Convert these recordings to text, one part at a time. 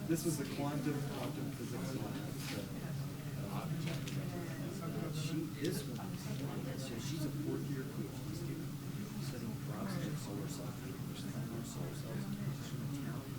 This was the quantum physics lab. She's a fourth year PhD student studying perovskite solar cell which is on our solar cells and position of talent.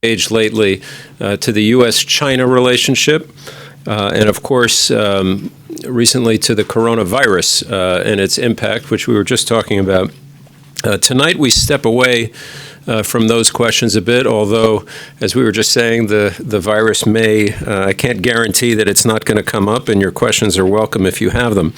age lately to the U.S.-China relationship, and of course, recently to the coronavirus and its impact, which we were just talking about. Tonight, we step away from those questions a bit, although, as we were just saying, the virus may, I can't guarantee that it's not going to come up, and your questions are welcome if you have them.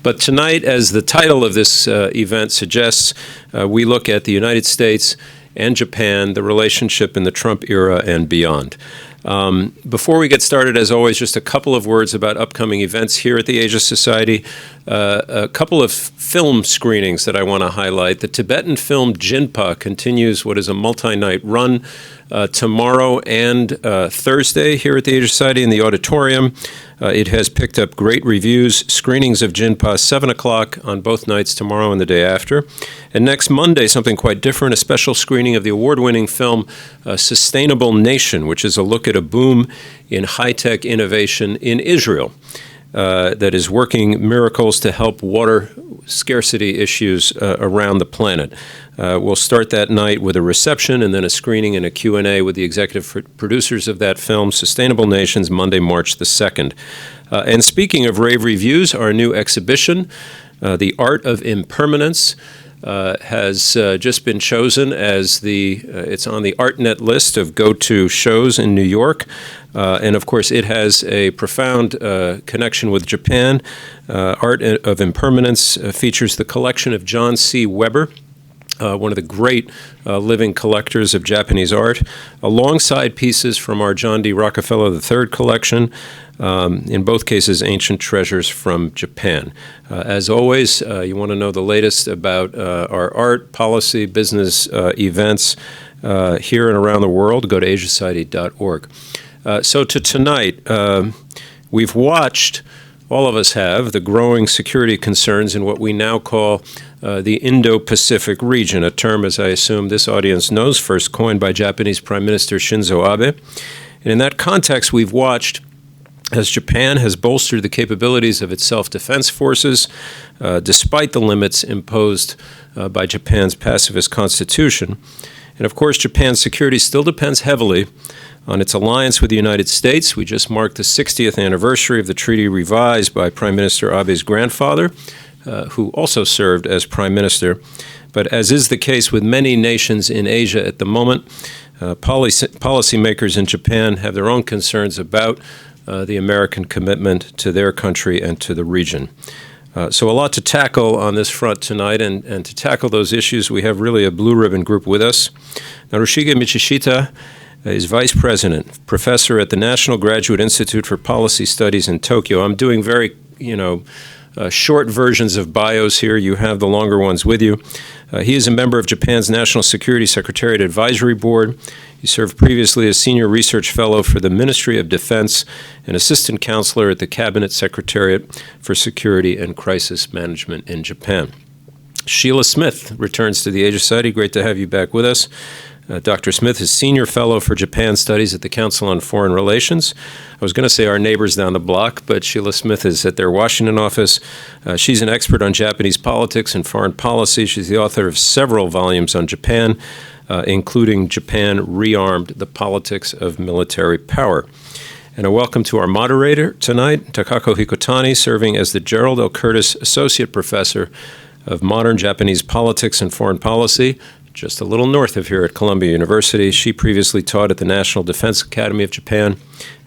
But tonight, as the title of this event suggests, we look at the United States and Japan, the relationship in the Trump era and beyond. Before we get started, as always, just a couple of words about upcoming events here at the Asia Society. A couple of film screenings that I want to highlight. The Tibetan film Jinpa continues what is a multi-night run tomorrow and Thursday here at the Asia Society in the auditorium. It has picked up great reviews. Screenings of Jinpa, 7 o'clock on both nights, tomorrow and the day after. And next Monday, something quite different, a special screening of the award-winning film Sustainable Nation, which is a look at a boom in high-tech innovation in Israel that is working miracles to help water scarcity issues around the planet. We'll start that night with a reception and then a screening and a Q&A with the executive producers of that film, Sustainable Nations, Monday, March the 2nd. And speaking of rave reviews, our new exhibition, The Art of Impermanence, has just been chosen as it's on the ArtNet list of go-to shows in New York. And of course, it has a profound connection with Japan. Art of Impermanence features the collection of John C. Weber, one of the great living collectors of Japanese art, alongside pieces from our John D. Rockefeller III collection, in both cases ancient treasures from Japan. As always, you want to know the latest about our art, policy, business events here and around the world, go to asiasociety.org. So to tonight, we've watched, all of us have, the growing security concerns in what we now call the Indo-Pacific region, a term, as I assume this audience knows, first coined by Japanese Prime Minister Shinzo Abe. And in that context, we've watched as Japan has bolstered the capabilities of its self-defense forces, despite the limits imposed by Japan's pacifist constitution. And of course, Japan's security still depends heavily on its alliance with the United States. We just marked the 60th anniversary of the treaty revised by Prime Minister Abe's grandfather, who also served as Prime Minister. But as is the case with many nations in Asia at the moment, policymakers in Japan have their own concerns about the American commitment to their country and to the region. So a lot to tackle on this front tonight, and to tackle those issues, we have really a blue ribbon group with us. Narushige Michishita is Vice President, Professor at the National Graduate Institute for Policy Studies in Tokyo. I'm doing very, short versions of bios here. You have the longer ones with you. He is a member of Japan's National Security Secretariat Advisory Board. He served previously as Senior Research Fellow for the Ministry of Defense and Assistant Counselor at the Cabinet Secretariat for Security and Crisis Management in Japan. Sheila Smith returns to the Asia Society. Great to have you back with us. Dr. Smith is Senior Fellow for Japan Studies at the Council on Foreign Relations. I was going to say our neighbors down the block, but Sheila Smith is at their Washington office. She's an expert on Japanese politics and foreign policy. She's the author of several volumes on Japan, including Japan Rearmed, The Politics of Military Power. And a welcome to our moderator tonight, Takako Hikotani, serving as the Gerald L. Curtis Associate Professor of Modern Japanese Politics and Foreign Policy, just a little north of here at Columbia University. She previously taught at the National Defense Academy of Japan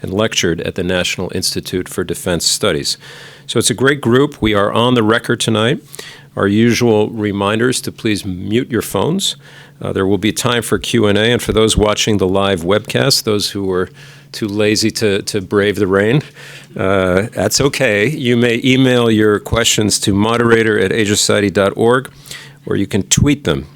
and lectured at the National Institute for Defense Studies. So it's a great group. We are on the record tonight. Our usual reminders to please mute your phones. There will be time for Q&A, and for those watching the live webcast, those who were too lazy to brave the rain, that's okay. You may email your questions to moderator@asiasociety.org, or you can tweet them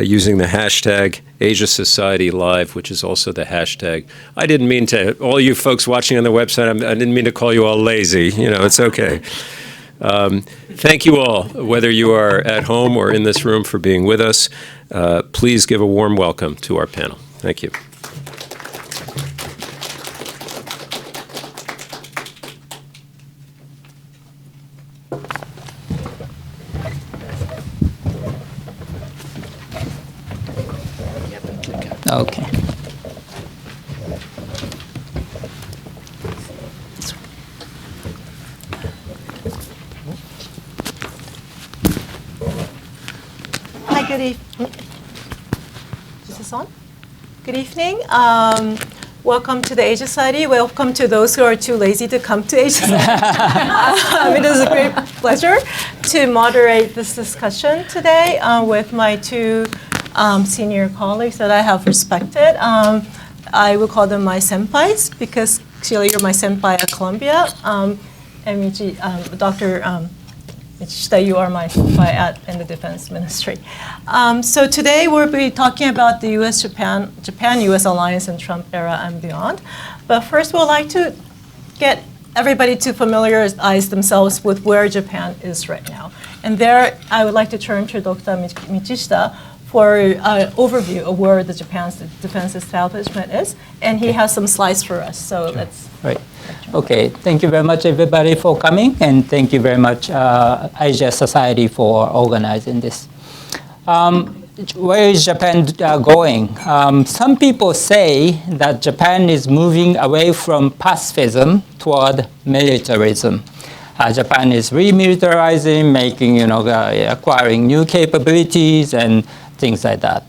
using the hashtag AsiaSocietyLive, which is also the hashtag. I didn't mean to, all you folks watching on the website, I didn't mean to call you all lazy. It's okay. Thank you all, whether you are at home or in this room, for being with us. Please give a warm welcome to our panel. Thank you. Okay. Hi, good evening. Is this on? Good evening. Welcome to the Asia Society. Welcome to those who are too lazy to come to Asia Society. It is a great pleasure to moderate this discussion today with my two senior colleagues that I have respected. I will call them my senpais because Sheila, you're my senpai at Columbia, and Dr. Michishita, you are my senpai in the Defense Ministry. So today we'll be talking about the Japan-U.S. alliance in Trump era and beyond. But first we'd like to get everybody to familiarize themselves with where Japan is right now. And there I would like to turn to Dr. Michishita for an overview of where the Japan's defense establishment is. And he has some slides for us, so let's... Right. Okay, thank you very much everybody for coming, and thank you very much Asia Society for organizing this. Where is Japan going? Some people say that Japan is moving away from pacifism toward militarism. Japan is remilitarizing, making, acquiring new capabilities and things like that.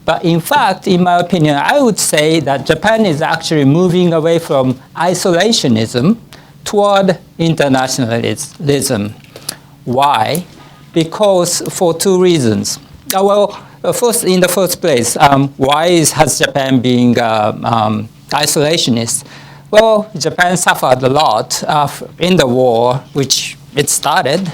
But in fact, in my opinion, I would say that Japan is actually moving away from isolationism toward internationalism. Why? Because for two reasons. First, in the first place, why has Japan been isolationist? Well, Japan suffered a lot in the war, which it started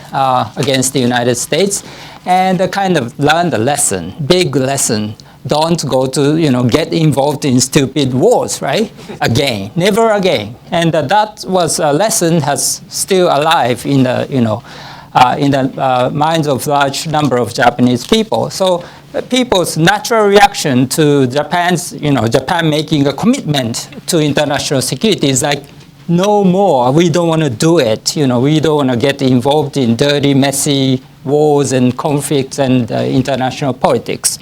against the United States, and kind of learned a lesson, big lesson. Don't go to, get involved in stupid wars, right? Again, never again. And that was a lesson has still alive in the, in the minds of large number of Japanese people. So people's natural reaction to Japan's, Japan making a commitment to international security is like, no more, we don't want to do it. We don't want to get involved in dirty, messy wars and conflicts and international politics.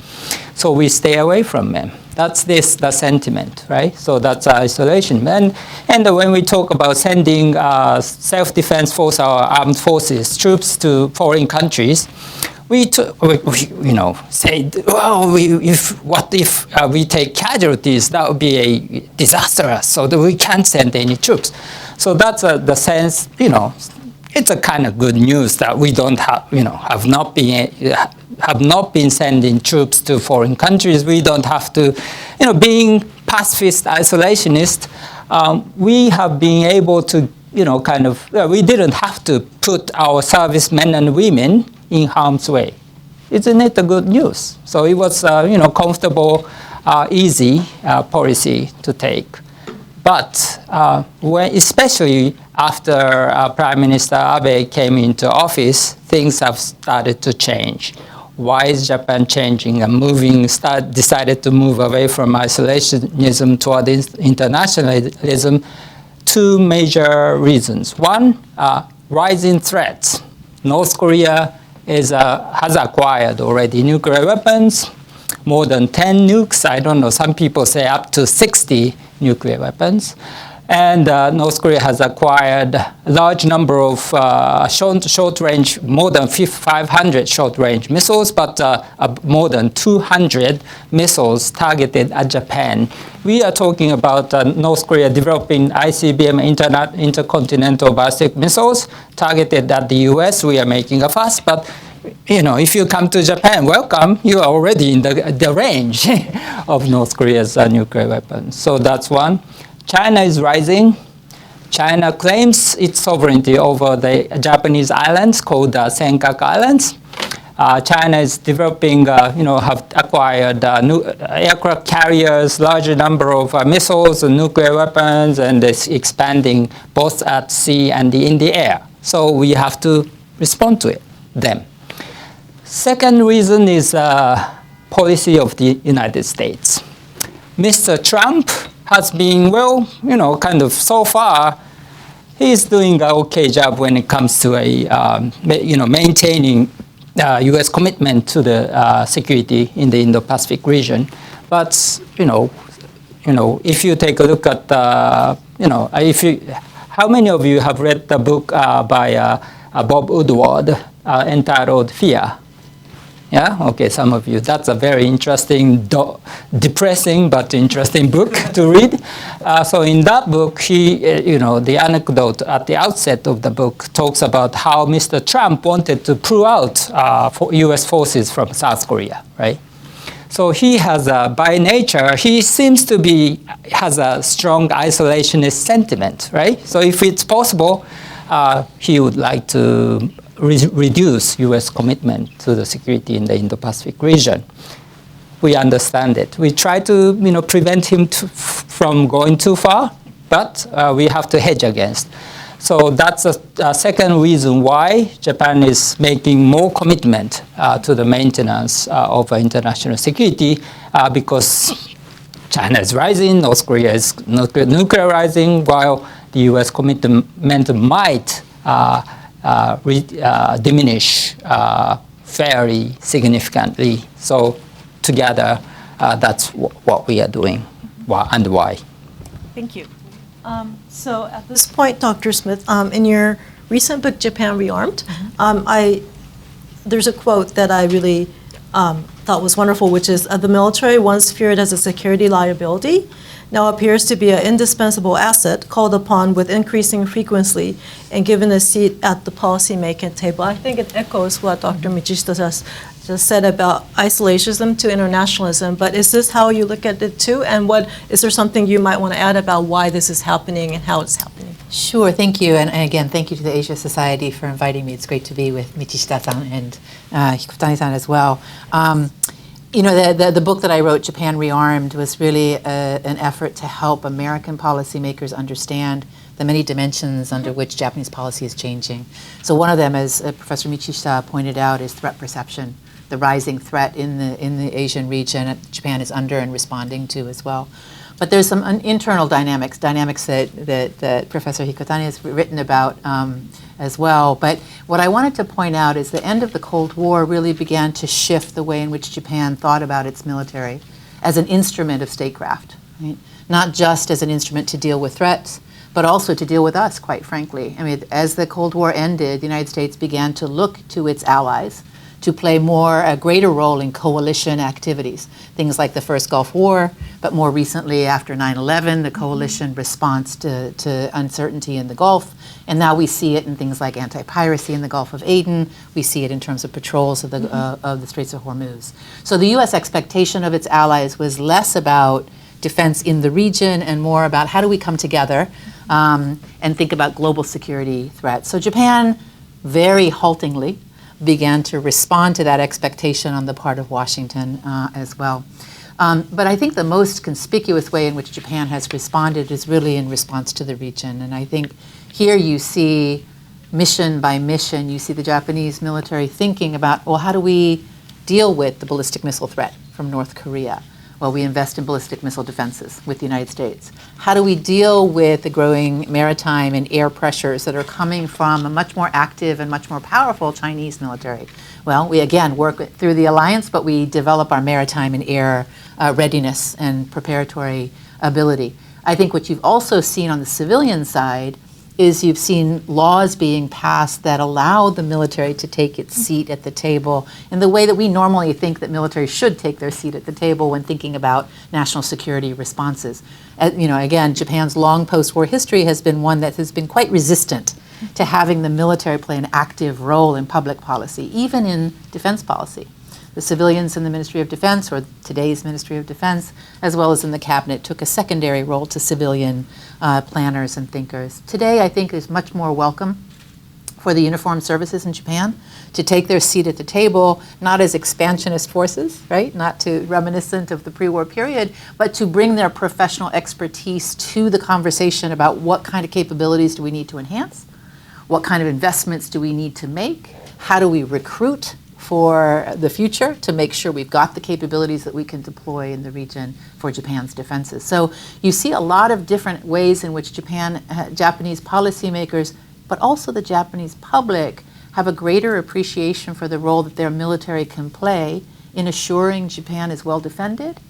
So we stay away from them. That's the sentiment, right? So that's isolation. And when we talk about sending self-defense force, our armed forces, troops to foreign countries, we say, well, what if we take casualties? That would be a disaster. So that we can't send any troops. So that's the sense, it's a kind of good news that we don't have, have not been sending troops to foreign countries. We don't have to, being pacifist, isolationist, we have been able to, we didn't have to put our servicemen and women in harm's way. Isn't it a good news? So it was, comfortable, easy policy to take. But especially after Prime Minister Abe came into office, things have started to change. Why is Japan changing and decided to move away from isolationism toward internationalism? Two major reasons. One, rising threats. North Korea has acquired already nuclear weapons, more than 10 nukes. I don't know, some people say up to 60 nuclear weapons. And North Korea has acquired a large number of short-range, more than 500 short-range missiles, but more than 200 missiles targeted at Japan. We are talking about North Korea developing ICBM, intercontinental ballistic missiles, targeted at the U.S. We are making a fuss, but if you come to Japan, welcome, you are already in the range of North Korea's nuclear weapons. So that's one. China is rising. China claims its sovereignty over the Japanese islands called Senkaku Islands. China is developing, have acquired aircraft carriers, larger number of missiles and nuclear weapons, and is expanding both at sea and in the air. So we have to respond to them. Second reason is policy of the United States. Mr. Trump has been, so far, he's doing an okay job when it comes to maintaining U.S. commitment to the security in the Indo-Pacific region. But, if you take a look at, how many of you have read the book by Bob Woodward entitled Fear? Yeah, okay, some of you. That's a very interesting, depressing but interesting book to read. So in that book, the anecdote at the outset of the book talks about how Mr. Trump wanted to pull out U.S. forces from South Korea, right? So he has, by nature, he seems to has a strong isolationist sentiment, right? So if it's possible, he would like to reduce U.S. commitment to the security in the Indo-Pacific region. We understand it. We try to, prevent him from going too far, but we have to hedge against. So that's a second reason why Japan is making more commitment to the maintenance of international security, because China is rising, North Korea is nuclearizing, while the U.S. commitment might diminish fairly significantly. So together, that's what we are doing and why. Thank you. So at this point, Dr. Smith, in your recent book, Japan Rearmed, there's a quote that I really thought was wonderful, which is, the military, once feared as a security liability, now appears to be an indispensable asset called upon with increasing frequency and given a seat at the policy-making table. I think it echoes what Dr. Michishita just said about isolationism to internationalism, but is this how you look at it too? And is there something you might want to add about why this is happening and how it's happening? Sure, thank you. And again, thank you to the Asia Society for inviting me. It's great to be with Michishita-san and Hikutani-san as well. The book that I wrote, Japan Rearmed, was really an effort to help American policymakers understand the many dimensions under which Japanese policy is changing. So one of them, as Professor Michishita pointed out, is threat perception, the rising threat in the Asian region that Japan is under and responding to as well. But there's some internal dynamics that Professor Hikutani has written about as well. But what I wanted to point out is the end of the Cold War really began to shift the way in which Japan thought about its military as an instrument of statecraft, right? Not just as an instrument to deal with threats, but also to deal with us, quite frankly. I mean, as the Cold War ended, the United States began to look to its allies to play a greater role in coalition activities. Things like the first Gulf War, but more recently after 9/11, the coalition response to uncertainty in the Gulf. And now we see it in things like anti-piracy in the Gulf of Aden. We see it in terms of patrols of the Straits of Hormuz. So the U.S. expectation of its allies was less about defense in the region and more about how do we come together and think about global security threats. So Japan, very haltingly, began to respond to that expectation on the part of Washington as well. But I think the most conspicuous way in which Japan has responded is really in response to the region. And I think here you see mission by mission, you see the Japanese military thinking about, well, how do we deal with the ballistic missile threat from North Korea? Well, we invest in ballistic missile defenses with the United States. How do we deal with the growing maritime and air pressures that are coming from a much more active and much more powerful Chinese military? Well, we again work through the alliance, but we develop our maritime and air readiness and preparatory ability. I think what you've also seen on the civilian side is you've seen laws being passed that allow the military to take its seat at the table in the way that we normally think that military should take their seat at the table when thinking about national security responses. Again, Japan's long post-war history has been one that has been quite resistant to having the military play an active role in public policy, even in defense policy. The civilians in the Ministry of Defense, or today's Ministry of Defense, as well as in the cabinet, took a secondary role to civilian planners and thinkers. Today, I think, is much more welcome for the uniformed services in Japan to take their seat at the table, not as expansionist forces, right? Not to reminiscent of the pre-war period, but to bring their professional expertise to the conversation about what kind of capabilities do we need to enhance, what kind of investments do we need to make, how do we recruit for the future to make sure we've got the capabilities that we can deploy in the region for Japan's defenses. So you see a lot of different ways in which Japanese policymakers, but also the Japanese public, have a greater appreciation for the role that their military can play in assuring Japan is well defended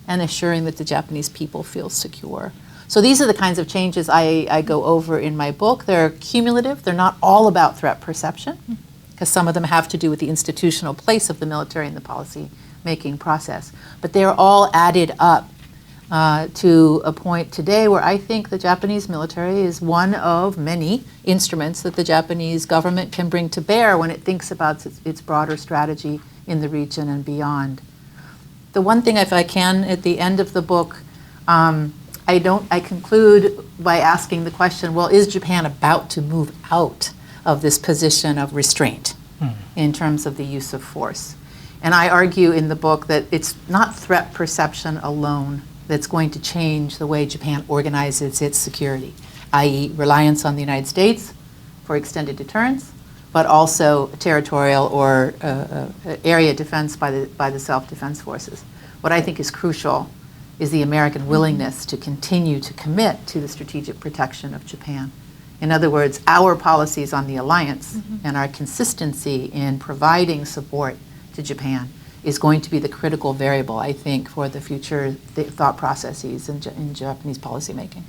and assuring that the Japanese people feel secure. So these are the kinds of changes I go over in my book. They're cumulative. They're not all about threat perception, because some of them have to do with the institutional place of the military in the policy-making process. But they're all added up to a point today where I think the Japanese military is one of many instruments that the Japanese government can bring to bear when it thinks about its broader strategy in the region and beyond. The one thing, if I can, at the end of the book, I conclude by asking the question, well, is Japan about to move out of this position of restraint in terms of the use of force? And I argue in the book that it's not threat perception alone that's going to change the way Japan organizes its security, i.e. reliance on the United States for extended deterrence, but also territorial or area defense by the self-defense forces. What I think is crucial is the American willingness to continue to commit to the strategic protection of Japan. In other words, our policies on the alliance and our consistency in providing support to Japan is going to be the critical variable, I think, for the future thought processes in Japanese policymaking.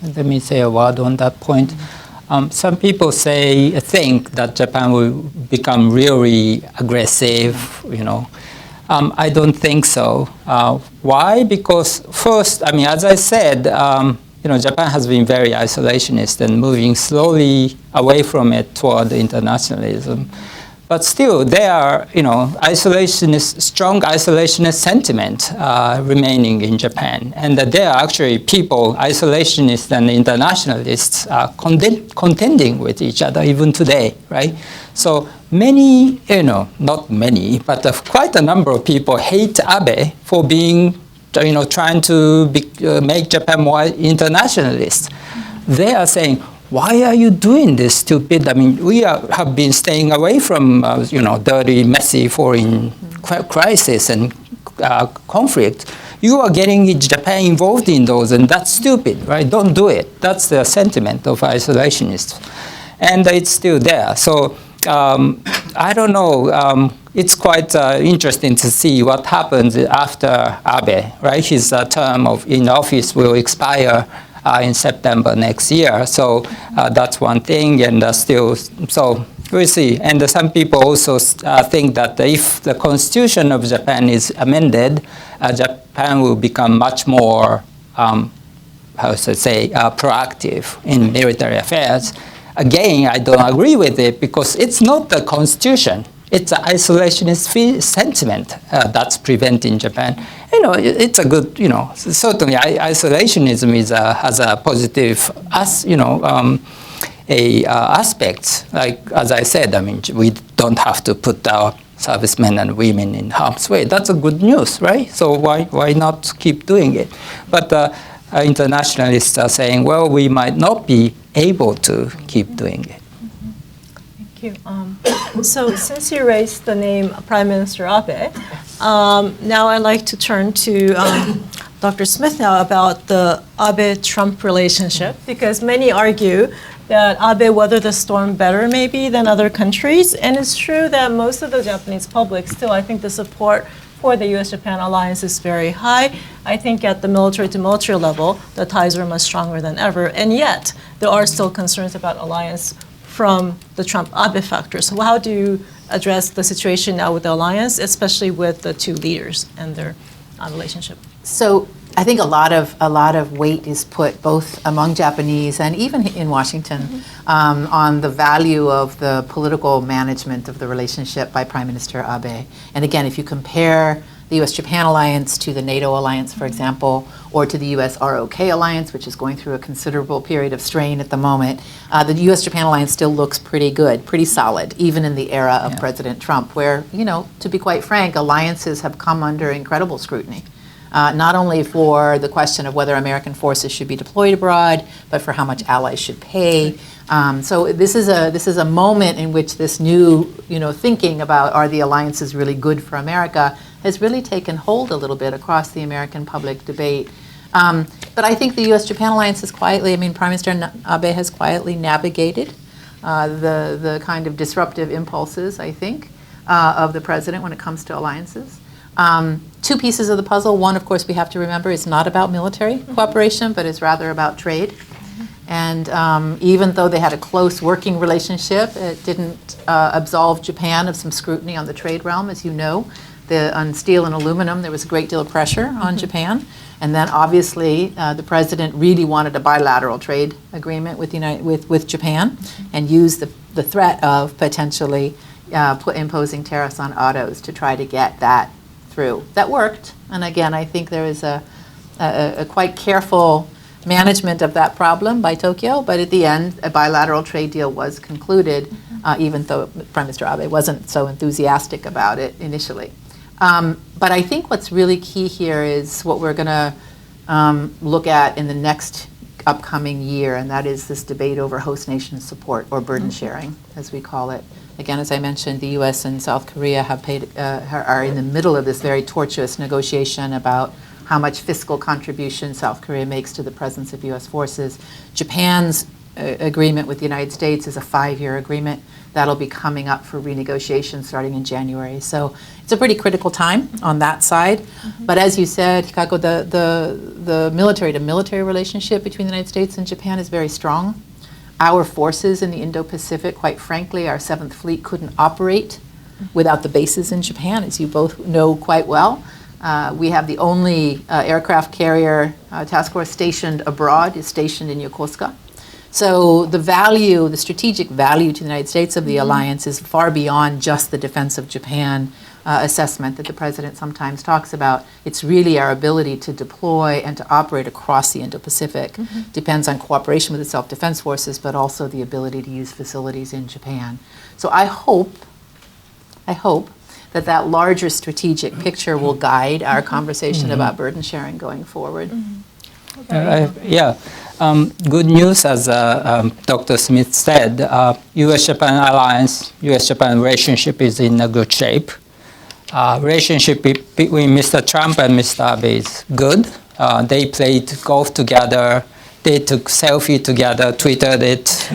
Let me say a word on that point. Some people think that Japan will become really aggressive, I don't think so. Why? Because first, as I said, Japan has been very isolationist and moving slowly away from it toward internationalism. But still, there are, strong isolationist sentiment remaining in Japan. And there are actually people, isolationists and internationalists, contending with each other even today, right? So many, not many, but quite a number of people hate Abe for being, trying to make Japan more internationalist. They are saying, why are you doing this stupid? We have been staying away from, dirty, messy foreign crisis and conflict. You are getting Japan involved in those, and that's stupid, right? Don't do it. That's the sentiment of isolationists. And it's still there. So I don't know. It's quite interesting to see what happens after Abe, right? His term in office will expire in September next year. So that's one thing, and so we'll see. And some people also think that if the constitution of Japan is amended, Japan will become much more, proactive in military affairs. Again, I don't agree with it because it's not the constitution. It's an isolationist sentiment that's preventing Japan. It's a good, certainly isolationism has a positive, aspect. Like, as I said, we don't have to put our servicemen and women in harm's way. That's a good news, right? So why not keep doing it? But internationalists are saying, well, we might not be able to keep doing it. Thank you. So since you raised the name Prime Minister Abe, now I'd like to turn to Dr. Smith now about the Abe-Trump relationship, because many argue that Abe weathered the storm better maybe than other countries. And it's true that most of the Japanese public still, I think the support for the U.S.-Japan alliance is very high. I think at the military-to-military level, the ties are much stronger than ever. And yet, there are still concerns about alliance from the Trump-Abe factor. So how do you address the situation now with the alliance, especially with the two leaders and their relationship? So I think a lot of weight is put both among Japanese and even in Washington on the value of the political management of the relationship by Prime Minister Abe. And again, if you compare the U.S.-Japan alliance to the NATO alliance, for example, or to the U.S.-ROK alliance, which is going through a considerable period of strain at the moment, the U.S.-Japan alliance still looks pretty good, pretty solid, even in the era of President Trump, where, to be quite frank, alliances have come under incredible scrutiny. Not only for the question of whether American forces should be deployed abroad, but for how much allies should pay. So this is a moment in which this new thinking about are the alliances really good for America has really taken hold a little bit across the American public debate. But I think the U.S.-Japan alliance is quietly, Prime Minister Abe has quietly navigated the kind of disruptive impulses, I think, of the president when it comes to alliances. Two pieces of the puzzle. One, of course, we have to remember is not about military cooperation, but is rather about trade. And even though they had a close working relationship, it didn't absolve Japan of some scrutiny on the trade realm, as you know. On steel and aluminum, there was a great deal of pressure on Japan. And then obviously the president really wanted a bilateral trade agreement with Japan and used the threat of potentially imposing tariffs on autos to try to get that through. That worked. And again, I think there is a quite careful management of that problem by Tokyo, but at the end, a bilateral trade deal was concluded, even though Prime Minister Abe wasn't so enthusiastic about it initially. But I think what's really key here is what we're going to look at in the next upcoming year, and that is this debate over host nation support, or burden sharing, as we call it. Again, as I mentioned, the U.S. and South Korea are in the middle of this very tortuous negotiation about how much fiscal contribution South Korea makes to the presence of U.S. forces. Japan's agreement with the United States is a 5-year agreement. That'll be coming up for renegotiation starting in January. So it's a pretty critical time on that side. But as you said, Hikako, the military-to-military relationship between the United States and Japan is very strong. Our forces in the Indo-Pacific, quite frankly, our 7th Fleet couldn't operate without the bases in Japan, as you both know quite well. We have the only aircraft carrier task force stationed abroad is stationed in Yokosuka. So the strategic value to the United States of the alliance is far beyond just the defense of Japan assessment that the president sometimes talks about. It's really our ability to deploy and to operate across the Indo-Pacific. Depends on cooperation with the self-defense forces, but also the ability to use facilities in Japan. So I hope that larger strategic picture will guide our conversation about burden sharing going forward. Good news, as Dr. Smith said, U.S.-Japan alliance, U.S.-Japan relationship is in a good shape. Relationship between Mr. Trump and Mr. Abe is good. They played golf together. They took selfie together, tweeted it.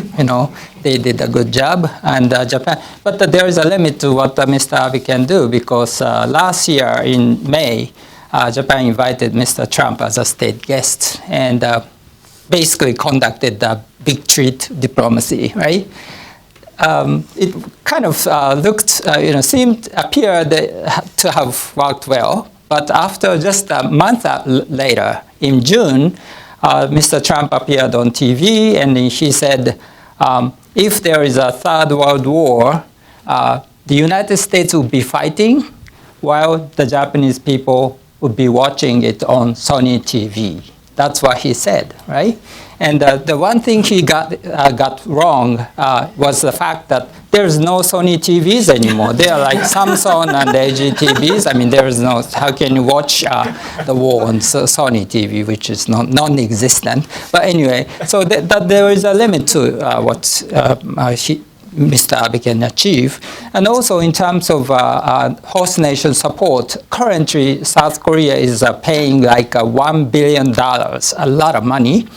They did a good job. And Japan, but there is a limit to what Mr. Abe can do, because last year in May, Japan invited Mr. Trump as a state guest and basically conducted a big treat diplomacy, right? It kind of appeared to have worked well, but after just a month later, in June, Mr. Trump appeared on TV and he said, if there is a third world war, the United States will be fighting while the Japanese people would be watching it on Sony TV. That's what he said, right? And the one thing he got wrong was the fact that there's no Sony TVs anymore. They are like Samsung and LG TVs. I mean, there is no, how can you watch the war on Sony TV, which is non-existent. But anyway, so that there is a limit to what Mr. Abe can achieve. And also in terms of host nation support, currently South Korea is paying like $1 billion, a lot of money,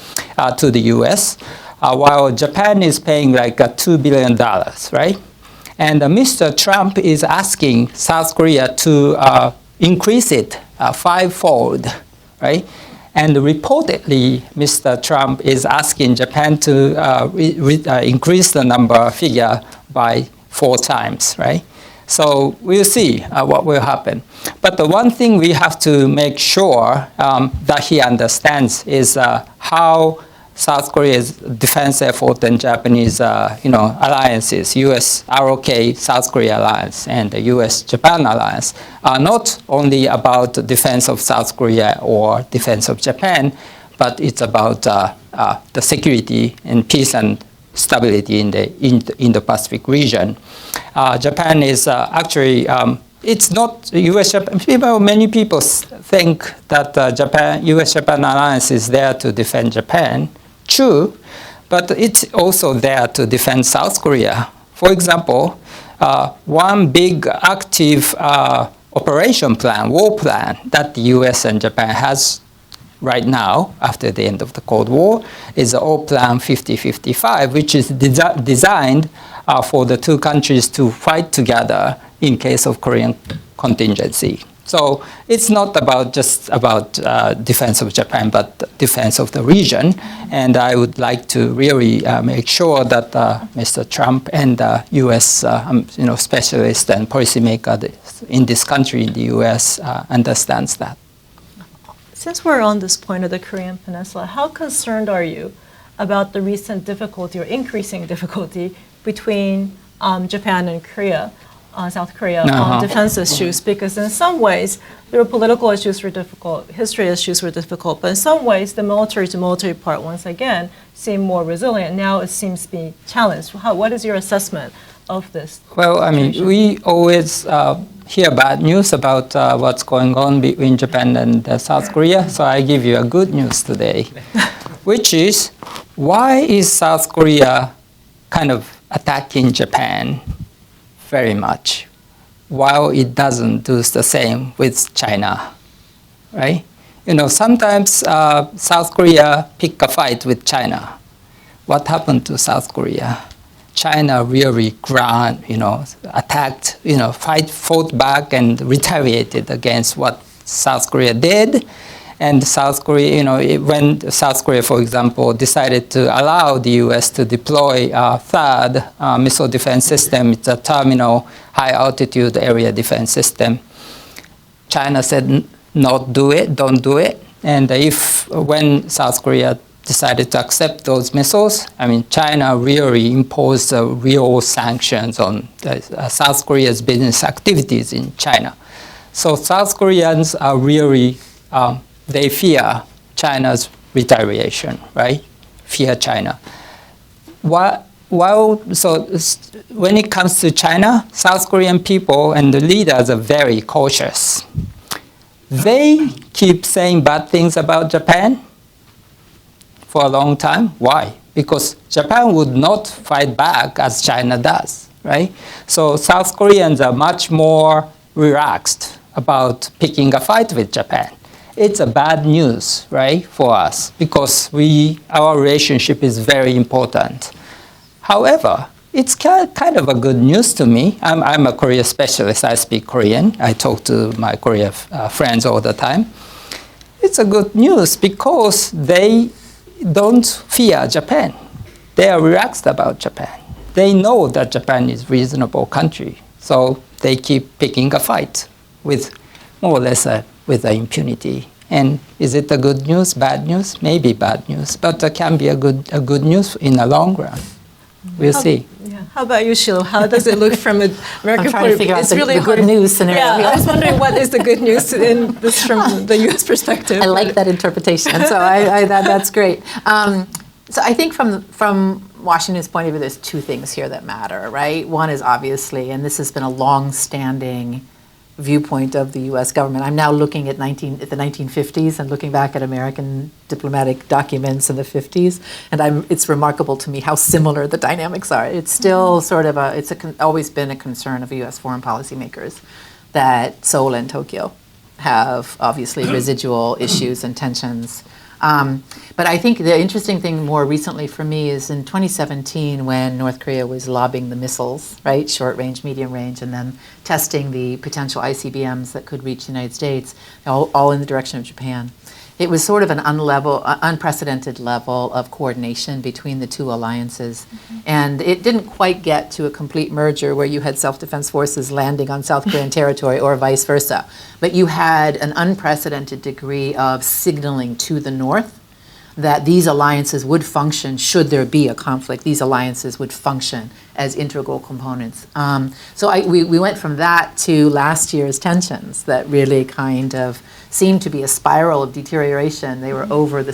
to the US, while Japan is paying like $2 billion, right? And Mr. Trump is asking South Korea to increase it fivefold, right? And reportedly, Mr. Trump is asking Japan to increase the figure by 4 times, right? So we'll see what will happen. But the one thing we have to make sure that he understands is how South Korea's defense effort and Japanese alliances, U.S. ROK South Korea alliance and the U.S.-Japan alliance, are not only about defense of South Korea or defense of Japan, but it's about the security and peace and stability in the Indo-Pacific region. Japan is actually, it's not U.S.-Japan. Many people think that U.S.-Japan alliance is there to defend Japan. True, but it's also there to defend South Korea. For example, one big active operation plan, war plan, that the U.S. and Japan has right now, after the end of the Cold War, is the War Plan 50-55, which is designed for the two countries to fight together in case of Korean contingency. So it's not just about defense of Japan, but defense of the region. And I would like to really make sure that Mr. Trump and U.S. Specialist and policymaker in this country, in the U.S., understands that. Since we're on this point of the Korean Peninsula, how concerned are you about the recent difficulty or increasing difficulty between Japan and Korea? South Korea on defense issues, because in some ways their political issues were difficult, history issues were difficult, but in some ways the military-to-military part once again seemed more resilient. Now it seems to be challenged. What is your assessment of this? Well, I mean, we always hear bad news about what's going on between Japan and South Korea, so I give you a good news today, which is, why is South Korea kind of attacking Japan very much, while it doesn't do the same with China, right? Sometimes South Korea pick a fight with China. What happened to South Korea? China really attacked, fought back and retaliated against what South Korea did. And South Korea, when South Korea, for example, decided to allow the U.S. to deploy a third missile defense system, it's a terminal high altitude area defense system, China said, don't do it. And when South Korea decided to accept those missiles, I mean, China really imposed real sanctions on South Korea's business activities in China. So South Koreans are really they fear China's retaliation, right? Fear China. So when it comes to China, South Korean people and the leaders are very cautious. They keep saying bad things about Japan for a long time. Why? Because Japan would not fight back as China does, right? So South Koreans are much more relaxed about picking a fight with Japan. It's a bad news, right, for us, because our relationship is very important. However, it's kind of a good news to me. I'm a Korea specialist. I speak Korean. I talk to my Korean friends all the time. It's a good news because they don't fear Japan. They are relaxed about Japan. They know that Japan is a reasonable country, so they keep picking a fight with more or less with impunity. And is it a good news, bad news? Maybe bad news, but it can be a good news in the long run. We'll see. Yeah. How about you, Sheila? How does it look from an American I'm trying to figure out the really good news scenario. Yeah, I was wondering what is the good news in this from the U.S. perspective. I like that interpretation. So that's great. So I think from Washington's point of view, there's two things here that matter, right? One is obviously, and this has been a long-standing viewpoint of the U.S. government. I'm now looking at the 1950s and looking back at American diplomatic documents in the 50s, and it's remarkable to me how similar the dynamics are. It's still sort of always been a concern of U.S. foreign policymakers that Seoul and Tokyo have obviously residual issues and tensions. But I think the interesting thing more recently for me is in 2017 when North Korea was lobbing the missiles, right, short range, medium range, and then testing the potential ICBMs that could reach the United States, all in the direction of Japan. It was sort of an unprecedented level of coordination between the two alliances. Mm-hmm. And it didn't quite get to a complete merger where you had self-defense forces landing on South Korean territory or vice versa. But you had an unprecedented degree of signaling to the North that these alliances would function should there be a conflict. These alliances would function as integral components. So we went from that to last year's tensions that really kind of seemed to be a spiral of deterioration. They were over the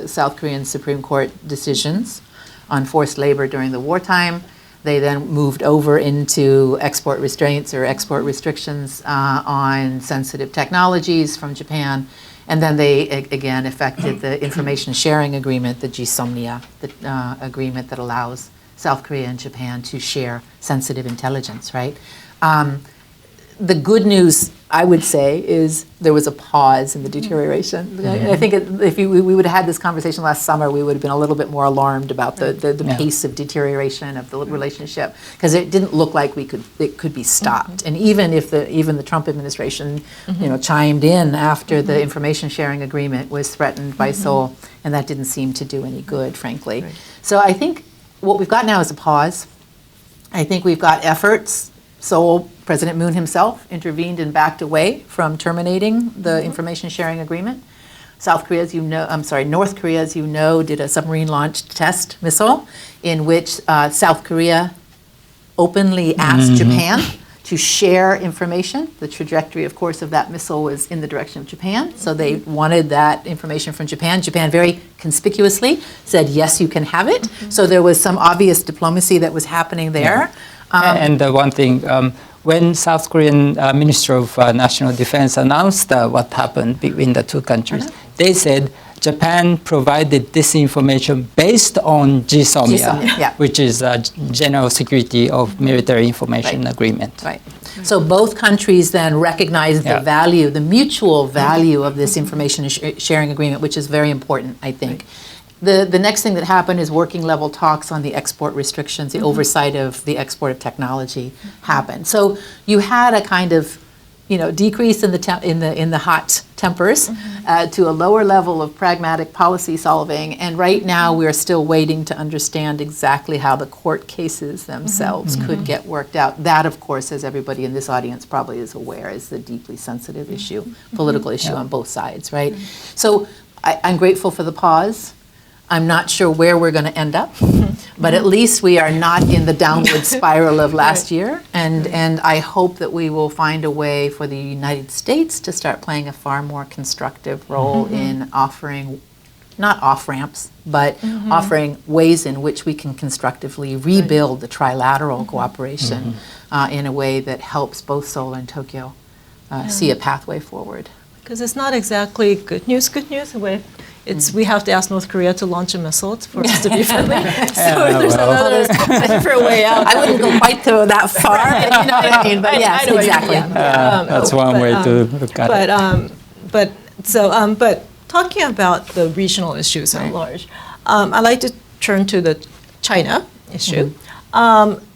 South Korean Supreme Court decisions on forced labor during the wartime. They then moved over into export restraints or export restrictions on sensitive technologies from Japan. And then they, again, affected the information sharing agreement, the GSOMNIA, the agreement that allows South Korea and Japan to share sensitive intelligence, right? the good news, I would say, is there was a pause in the deterioration. I think if we would have had this conversation last summer, we would have been a little bit more alarmed about the pace of deterioration of the relationship, because it didn't look like it could be stopped. And even if even the Trump administration, chimed in after the information sharing agreement was threatened by Seoul, and that didn't seem to do any good, frankly. Right. So I think what we've got now is a pause. I think we've got efforts. Seoul, President Moon himself intervened and backed away from terminating the information sharing agreement. North Korea, as you know, did a submarine launched test missile in which South Korea openly asked Japan to share information. The trajectory, of course, of that missile was in the direction of Japan, so they wanted that information from Japan. Japan very conspicuously said, yes, you can have it. So there was some obvious diplomacy that was happening there. And one thing, when South Korean Minister of National Defense announced what happened between the two countries, they said Japan provided this information based on GSOMIA, which is General Security of Military Information Agreement. Right. So both countries then recognized the value, the mutual value of this information sharing agreement, which is very important, I think. The next thing that happened is working level talks on the export restrictions, the oversight of the export of technology happened. So you had a kind of, decrease in the hot tempers to a lower level of pragmatic policy solving. And right now we're still waiting to understand exactly how the court cases themselves could get worked out. That, of course, as everybody in this audience probably is aware, is the deeply sensitive issue, political issue on both sides, right? So I'm grateful for the pause. I'm not sure where we're going to end up, but at least we are not in the downward spiral of last year, and I hope that we will find a way for the United States to start playing a far more constructive role in offering, not off-ramps, but offering ways in which we can constructively rebuild the trilateral cooperation in a way that helps both Seoul and Tokyo see a pathway forward. Because it's not exactly good news. We have to ask North Korea to launch a missile for us to be friendly. So there's another different way out. I wouldn't go quite that far, but you know what I mean. But yes, exactly. That's one way to look at it. But talking about the regional issues at large, I'd like to turn to the China issue.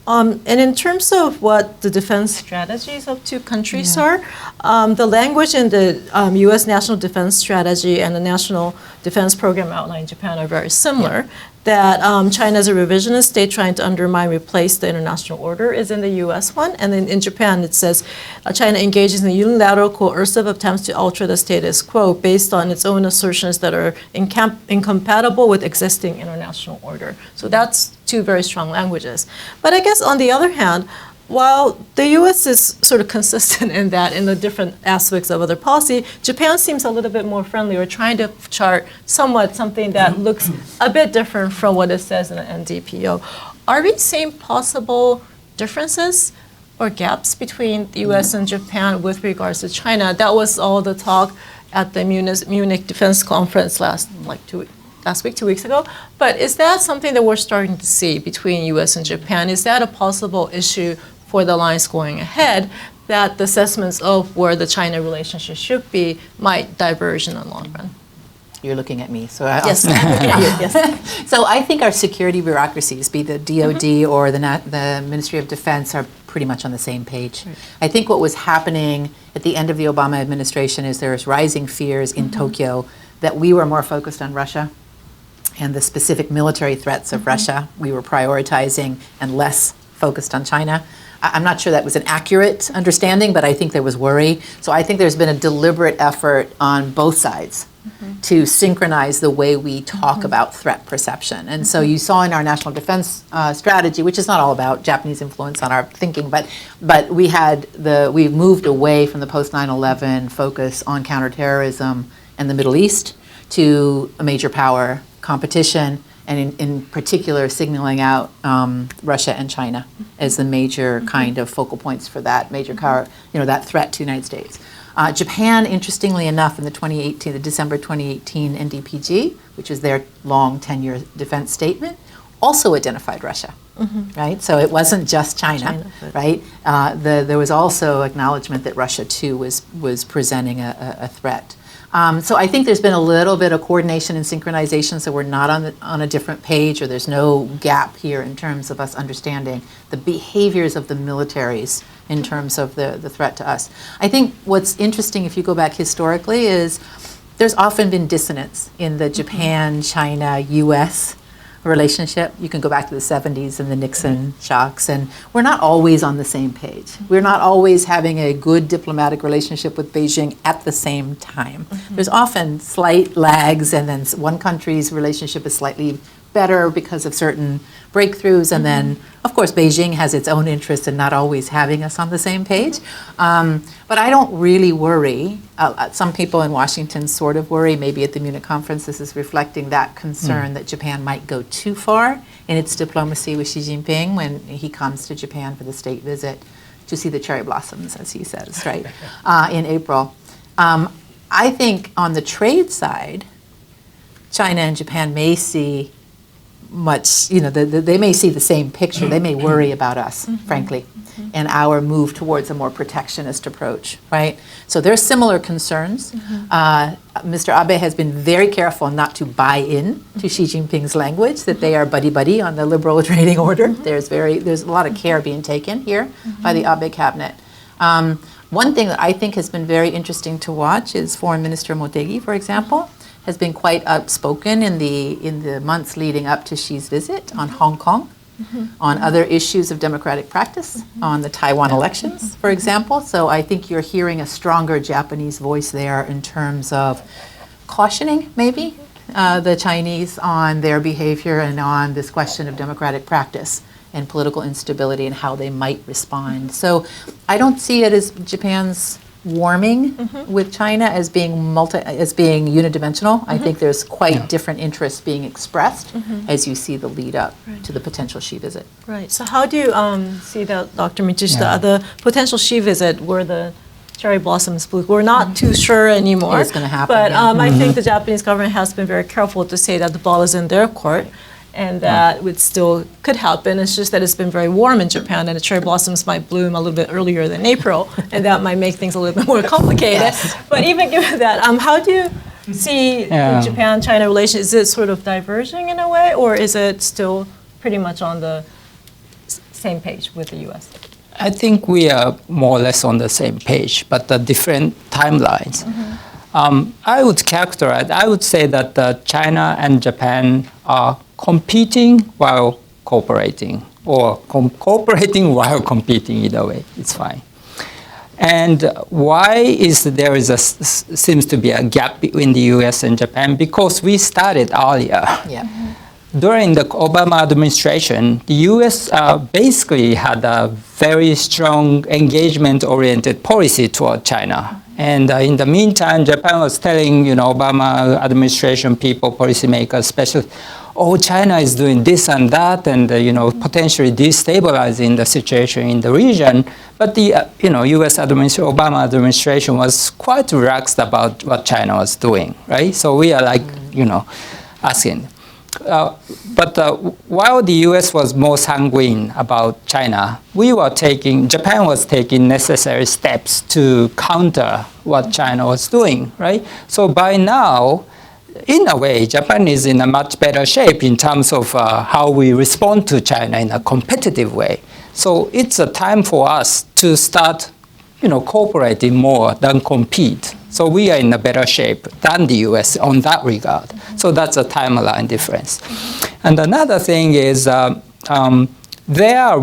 And in terms of what the defense strategies of two countries are, the language in the U.S. National Defense Strategy and the National Defense Program outlined in Japan are very similar. That China is a revisionist state trying to undermine, replace the international order is in the U.S. one. And then in Japan it says China engages in unilateral coercive attempts to alter the status quo based on its own assertions that are incompatible with existing international order. So that's two very strong languages. But I guess on the other hand, while the U.S. is sort of consistent in the different aspects of other policy, Japan seems a little bit more friendly or trying to chart something that looks a bit different from what it says in the NDPO. Are we seeing possible differences or gaps between the U.S. and Japan with regards to China? That was all the talk at the Munich Defense Conference last week, 2 weeks ago. But is that something that we're starting to see between U.S. and Japan? Is that a possible issue for the alliance going ahead, that the assessments of where the China relationship should be might diverge in the long run? You're looking at me, so Yes. Yes. So I think our security bureaucracies, be the DoD or the Ministry of Defense, are pretty much on the same page. Right. I think what was happening at the end of the Obama administration is there was rising fears in Tokyo that we were more focused on Russia and the specific military threats of Russia we were prioritizing and less focused on China. I'm not sure that was an accurate understanding, but I think there was worry. So I think there's been a deliberate effort on both sides to synchronize the way we talk about threat perception. And so you saw in our national defense strategy, which is not all about Japanese influence on our thinking, but we moved away from the post 9/11 focus on counterterrorism and the Middle East to a major power competition, and in particular signaling out Russia and China as the major kind of focal points for that major power, that threat to the United States. Japan, interestingly enough, in the December 2018 NDPG, which is their long 10-year defense statement, also identified Russia, right? So it wasn't just China, right? There was also acknowledgement that Russia too was presenting a threat. So I think there's been a little bit of coordination and synchronization, so we're not on a different page, or there's no gap here in terms of us understanding the behaviors of the militaries in terms of the threat to us. I think what's interesting, if you go back historically, is there's often been dissonance in the Japan, China, U.S. relationship. You can go back to the 70s and the Nixon shocks, and we're not always on the same page. We're not always having a good diplomatic relationship with Beijing at the same time. There's often slight lags, and then one country's relationship is slightly better because of certain breakthroughs, and then, of course, Beijing has its own interest in not always having us on the same page. But I don't really worry. Some people in Washington sort of worry. Maybe at the Munich conference, this is reflecting that concern that Japan might go too far in its diplomacy with Xi Jinping when he comes to Japan for the state visit to see the cherry blossoms, as he says, right, in April. I think on the trade side, China and Japan may see much, they may see the same picture. They may worry about us, frankly, and our move towards a more protectionist approach, right? So there's similar concerns. Mr. Abe has been very careful not to buy in to Xi Jinping's language, that they are buddy-buddy on the liberal trading order. There's a lot of care being taken here by the Abe cabinet. One thing that I think has been very interesting to watch is Foreign Minister Motegi, for example, has been quite outspoken in the months leading up to Xi's visit on Hong Kong, on other issues of democratic practice, on the Taiwan elections, for example. So I think you're hearing a stronger Japanese voice there in terms of cautioning, maybe, the Chinese on their behavior and on this question of democratic practice and political instability and how they might respond. So I don't see it as Japan's warming with China as being unidimensional. I think there's quite different interests being expressed as you see the lead up to the potential Xi visit. Right. So how do you see that, Dr. Michishita, the potential Xi visit where the cherry blossoms bloom? We're not too sure anymore. It's going to happen. But I think the Japanese government has been very careful to say that the ball is in their court, and that it still could happen. It's just that it's been very warm in Japan, and the cherry blossoms might bloom a little bit earlier than April, and that might make things a little bit more complicated. But even given that, how do you see the Japan-China relation? Is it sort of diverging in a way, or is it still pretty much on the same page with the U.S.? I think we are more or less on the same page, but the different timelines. I would say that China and Japan are competing while cooperating, or cooperating while competing. Either way, it's fine. And why seems to be a gap between the U.S. and Japan? Because we started earlier. During the Obama administration, the U.S. basically had a very strong engagement-oriented policy toward China. And in the meantime, Japan was telling, Obama administration people, policymakers, especially, China is doing this and that, and potentially destabilizing the situation in the region. But the U.S. Obama administration was quite relaxed about what China was doing, right? So we are asking. But while the U.S. was more sanguine about China, Japan was taking necessary steps to counter what China was doing, right? So by now, in a way, Japan is in a much better shape in terms of how we respond to China in a competitive way. So it's a time for us to start, cooperating more than compete. So we are in a better shape than the U.S. on that regard. So that's a timeline difference. And another thing is there are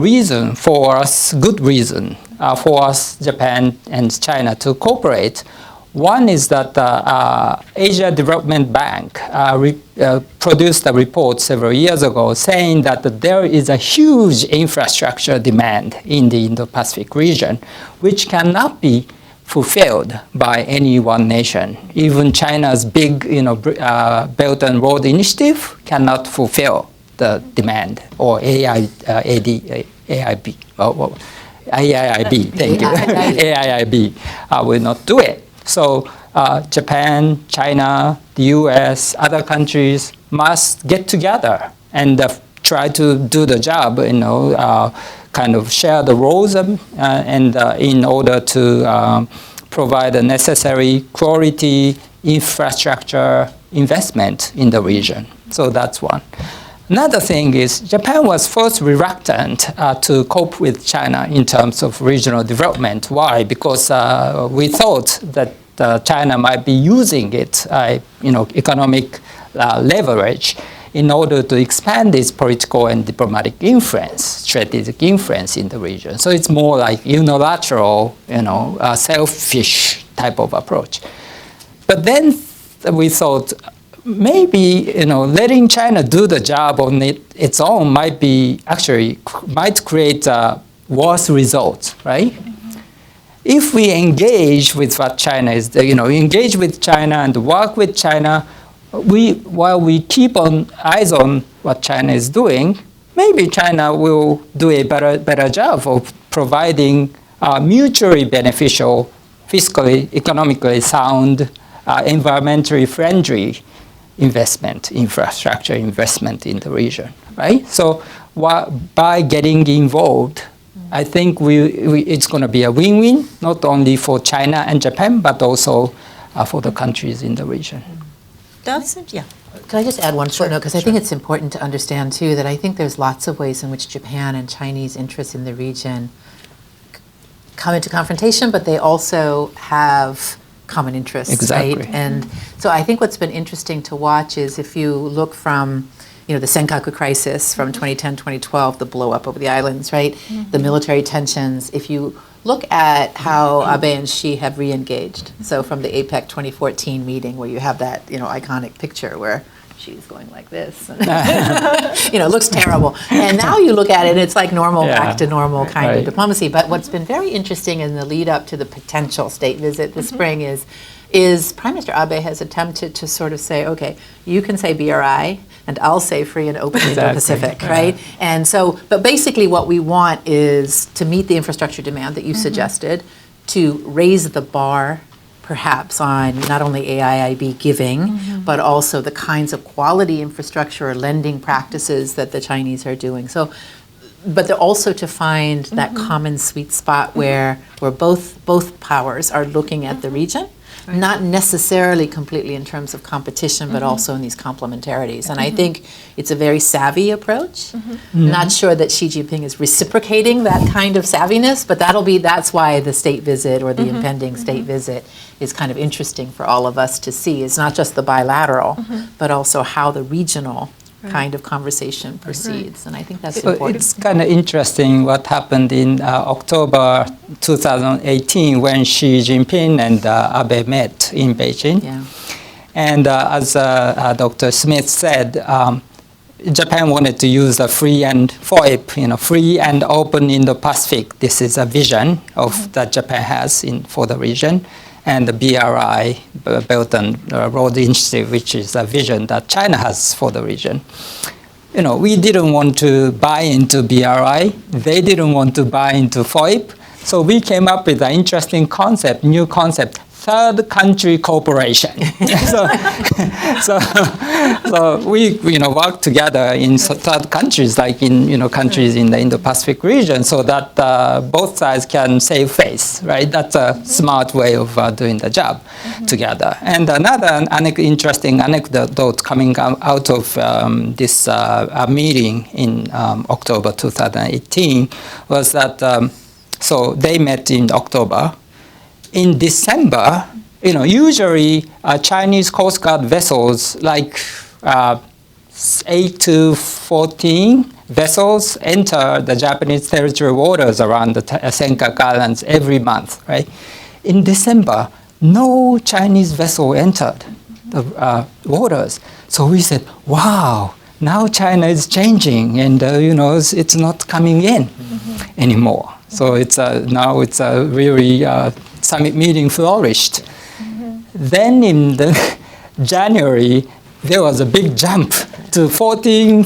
good reason for us, Japan and China, to cooperate. One is that Asia Development Bank produced a report several years ago saying that there is a huge infrastructure demand in the Indo-Pacific region, which cannot be fulfilled by any one nation. Even China's big, Belt and Road Initiative cannot fulfill the demand, or AIIB. Thank you. AIIB will not do it. So Japan, China, the U.S., other countries must get together and try to do the job, kind of share the roles and in order to provide the necessary quality infrastructure investment in the region. So that's one. Another thing is Japan was first reluctant to cope with China in terms of regional development. Why? Because we thought that China might be using it, economic leverage in order to expand its political and diplomatic influence, strategic influence in the region. So it's more like unilateral, selfish type of approach. But then we thought maybe letting China do the job on its own might create worse results, right? If we engage with what China is, engage with China and work with China, while we keep eyes on what China is doing, maybe China will do a better job of providing mutually beneficial, fiscally, economically sound, environmentally friendly infrastructure investment in the region, right? So by getting involved, I think it's going to be a win-win, not only for China and Japan, but also for the countries in the region. Yeah. Could I just add one footnote? Because I think it's important to understand, too, that I think there's lots of ways in which Japan and Chinese interests in the region come into confrontation, but they also have common interests, exactly. Right? And so I think what's been interesting to watch is if you look from the Senkaku crisis from 2010, 2012, the blow up over the islands, right? Mm-hmm. The military tensions. If you look at how Abe and Xi have re-engaged, so from the APEC 2014 meeting where you have that, iconic picture where she's going like this, and, it looks terrible. And now you look at it, it's like normal, back to normal kind of diplomacy. But what's been very interesting in the lead up to the potential state visit this spring is Prime Minister Abe has attempted to sort of say, okay, you can say BRI, and I'll say free and open Indo-Pacific, right? And so, but basically what we want is to meet the infrastructure demand that you suggested, to raise the bar perhaps on not only AIIB giving, but also the kinds of quality infrastructure or lending practices that the Chinese are doing. So, but they're also to find that common sweet spot where both powers are looking at the region. Not necessarily completely in terms of competition, but also in these complementarities. And I think it's a very savvy approach. Not sure that Xi Jinping is reciprocating that kind of savviness, but that's why the state visit or the impending state visit is kind of interesting for all of us to see. It's not just the bilateral, but also how the regional kind of conversation proceeds. And I think that's important. It's kind of interesting what happened in October 2018 when Xi Jinping and Abe met in Beijing. Yeah. And as Dr. Smith said, Japan wanted to use the free and FOIP, free and open Indo-Pacific. This is a vision of that Japan has for the region. And the BRI, Belt and Road Initiative, which is a vision that China has for the region. We didn't want to buy into BRI. They didn't want to buy into FOIP. So we came up with an interesting new concept, third country cooperation. so we work together in third countries, like in countries in the Indo-Pacific region, so that both sides can save face, right? That's a smart way of doing the job together. And another interesting anecdote coming out of this meeting in October 2018 was that so they met in October. In December, usually Chinese Coast Guard vessels, like 8 to 14 vessels, enter the Japanese territorial waters around the Senkaku Islands every month, right? In December, no Chinese vessel entered the waters. So we said, wow, now China is changing, and it's not coming in anymore. So now it's a really summit meeting flourished. Then in the January, there was a big jump to 14,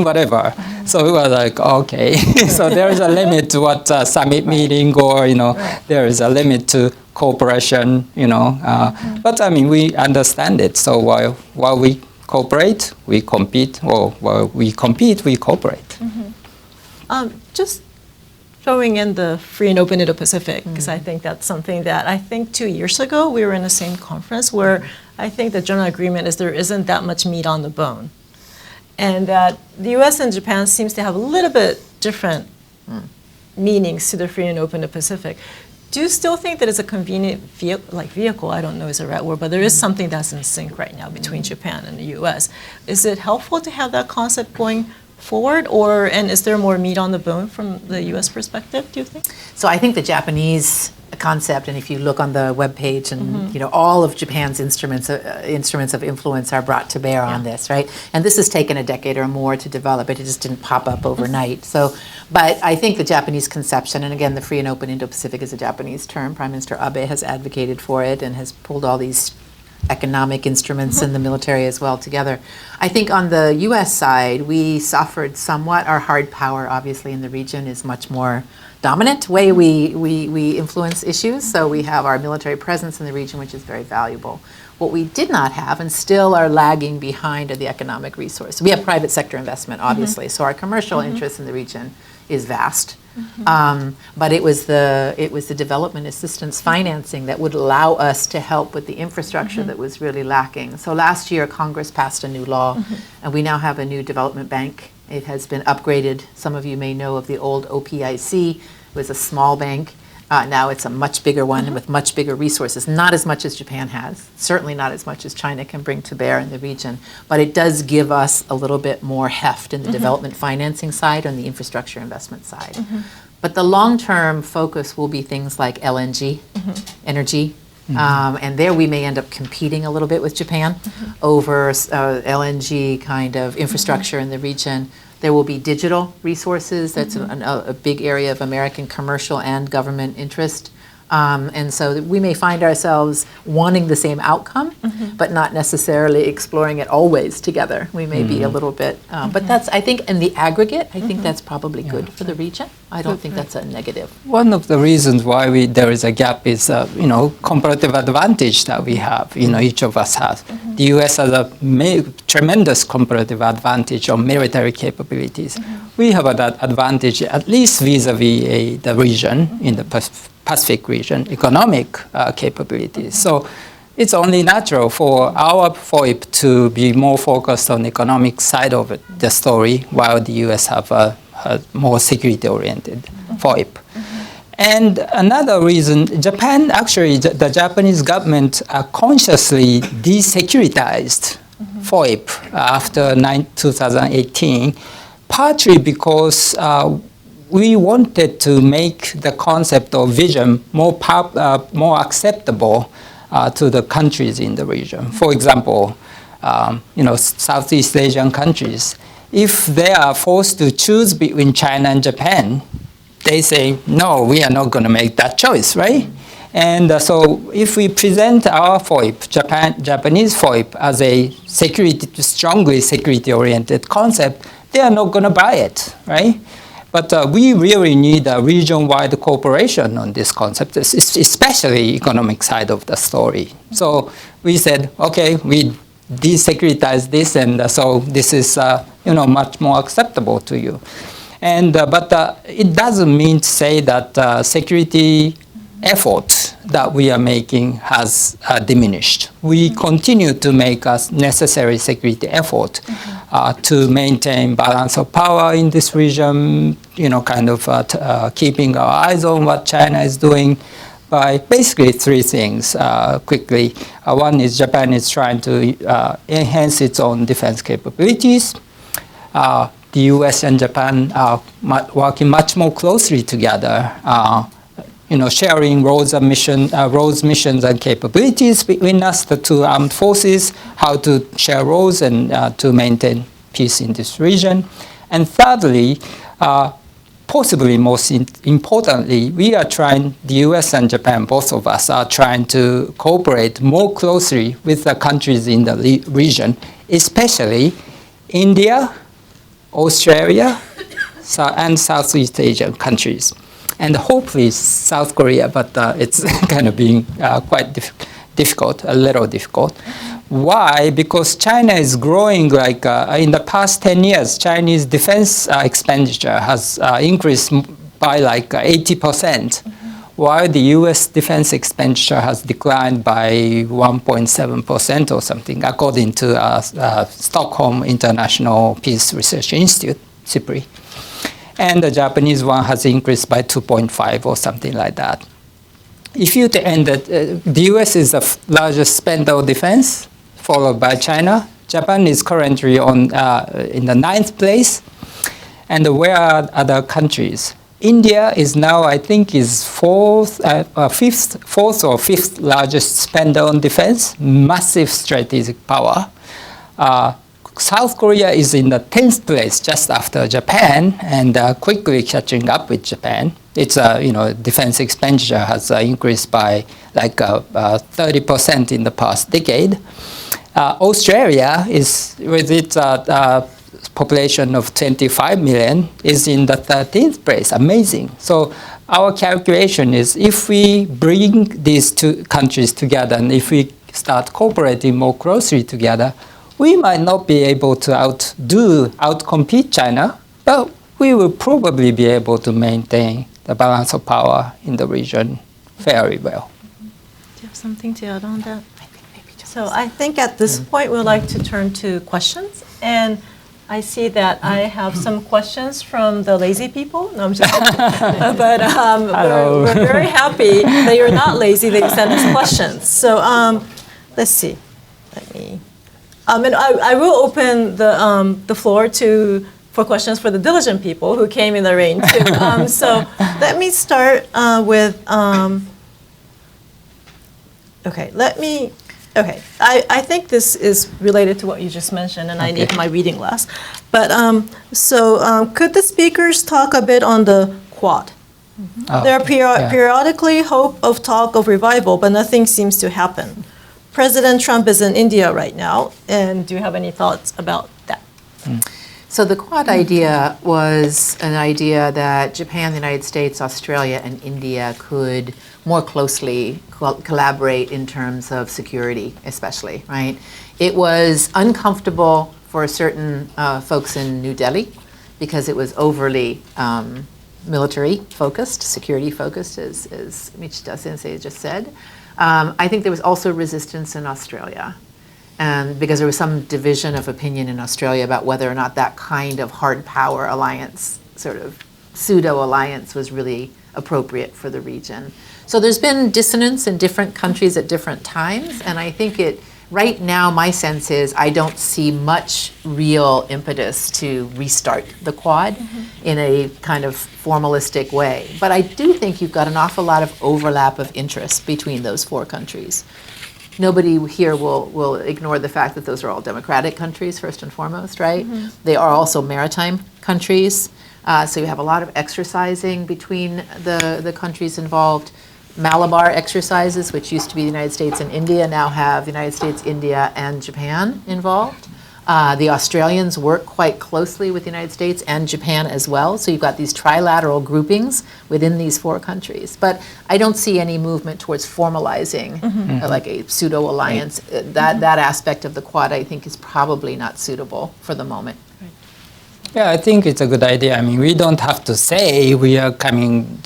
whatever. So it was like, okay, so there is a limit to what summit meeting or, there is a limit to cooperation, But I mean, we understand it. So while we cooperate, we compete, or we compete, we cooperate. Just throwing in the free and open Indo-Pacific, because I think that's something that I think 2 years ago we were in the same conference where I think the general agreement is there isn't that much meat on the bone. And that the U.S. and Japan seems to have a little bit different meanings to the free and open Indo-Pacific. Do you still think that it's a convenient vehicle, I don't know is the right word, but there is something that's in sync right now between Japan and the U.S. Is it helpful to have that concept going forward, and is there more meat on the bone from the U.S. perspective, do you think? So I think the Japanese concept, and if you look on the webpage, and all of Japan's instruments of influence are brought to bear on this, right? And this has taken a decade or more to develop. It just didn't pop up overnight. So, but I think the Japanese conception, and again, the free and open Indo-Pacific is a Japanese term. Prime Minister Abe has advocated for it and has pulled all these economic instruments and the military as well together. I think on the U.S. side, we suffered somewhat. Our hard power, obviously, in the region is much more dominant way we influence issues. So we have our military presence in the region, which is very valuable. What we did not have and still are lagging behind are the economic resources. We have private sector investment, obviously, so our commercial interest in the region is vast. But it was the development assistance financing that would allow us to help with the infrastructure that was really lacking. So last year, Congress passed a new law, and we now have a new development bank. It has been upgraded. Some of you may know of the old OPIC. It was a small bank. Now it's a much bigger one with much bigger resources. Not as much as Japan has. Certainly not as much as China can bring to bear in the region. But it does give us a little bit more heft in the development financing side and the infrastructure investment side. But the long-term focus will be things like LNG, energy. And there we may end up competing a little bit with Japan over LNG kind of infrastructure in the region. There will be digital resources. That's a big area of American commercial and government interest. And so we may find ourselves wanting the same outcome, but not necessarily exploring it always together. We may be a little bit, but that's, I think, in the aggregate, I think that's probably good for the region. I don't think that's a negative. One of the reasons why there is a gap is, comparative advantage that we have, each of us has. The U.S. has a tremendous comparative advantage on military capabilities. We have that advantage, at least vis-a-vis the region, in the Pacific region, economic capabilities. So it's only natural for our FOIP to be more focused on the economic side of the story, while the U.S. have a more security-oriented FOIP. And another reason, Japan, actually, the Japanese government consciously desecuritized FOIP after 2018, partly because we wanted to make the concept of vision more acceptable to the countries in the region. For example, Southeast Asian countries, if they are forced to choose between China and Japan, they say, no, we are not going to make that choice, right? And so if we present our FOIP, Japanese FOIP, as a strongly security-oriented concept, they are not going to buy it, right? But we really need a region-wide cooperation on this concept, especially economic side of the story. So we said, okay, we desecuritize this, and so this is much more acceptable to you. And but it doesn't mean to say that security effort that we are making has diminished. We continue to make a necessary security effort to maintain balance of power in this region, keeping our eyes on what China is doing by basically three things quickly. One is Japan is trying to enhance its own defense capabilities. The U.S. and Japan are working much more closely together, sharing roles, missions, and capabilities between us, the two armed forces, how to share roles and to maintain peace in this region. And thirdly, possibly most importantly, we are trying, the U.S. and Japan, both of us, are trying to cooperate more closely with the countries in the region, especially India, Australia, and Southeast Asian countries. And hopefully South Korea, but it's kind of being quite difficult, a little difficult. Why? Because China is growing like in the past 10 years, Chinese defense expenditure has increased by like 80%, while the US defense expenditure has declined by 1.7% or something, according to Stockholm International Peace Research Institute, SIPRI. And the Japanese one has increased by 2.5 or something like that. If you end the US is the largest spender of defense, followed by China. Japan is currently in the 9th place. And where are other countries? India is now, I think, is fourth or fifth largest spender on defense, massive strategic power. South Korea is in the 10th place, just after Japan, and quickly catching up with Japan. Its defense expenditure has increased by like 30% in the past decade. Australia is, with its population of 25 million, is in the 13th place. Amazing. So our calculation is if we bring these two countries together and if we start cooperating more closely together, we might not be able to outcompete China, but we will probably be able to maintain the balance of power in the region fairly well. Do you have something to add on that? So I think at this point we'd like to turn to questions. And I see that I have some questions from the lazy people. No, I'm just kidding. But we're very happy that you're not lazy, that you send us questions. So let's see. And I will open the floor for questions for the diligent people who came in the rain too. So let me start with, I think this is related to what you just mentioned, and I need my reading glass. But could the speakers talk a bit on the Quad? There are periodically hope of talk of revival, but nothing seems to happen. President Trump is in India right now, and do you have any thoughts about that? So the Quad idea was an idea that Japan, the United States, Australia, and India could more closely collaborate in terms of security, especially, right? It was uncomfortable for certain folks in New Delhi because it was overly military-focused, security-focused, as Michishita Sensei just said. I think there was also resistance in Australia, and because there was some division of opinion in Australia about whether or not that kind of hard power alliance, sort of pseudo-alliance, was really appropriate for the region. So there's been dissonance in different countries at different times, and I think right now my sense is I don't see much real impetus to restart the Quad in a kind of formalistic way. But I do think you've got an awful lot of overlap of interest between those four countries. Nobody here will ignore the fact that those are all democratic countries, first and foremost, right? They are also maritime countries, so you have a lot of exercising between the countries involved. Malabar exercises, which used to be the United States and India, now have the United States, India, and Japan involved. The Australians work quite closely with the United States and Japan as well. So you've got these trilateral groupings within these four countries. But I don't see any movement towards formalizing like a pseudo-alliance. That aspect of the Quad, I think, is probably not suitable for the moment. Yeah, I think it's a good idea. I mean, we don't have to say we are coming,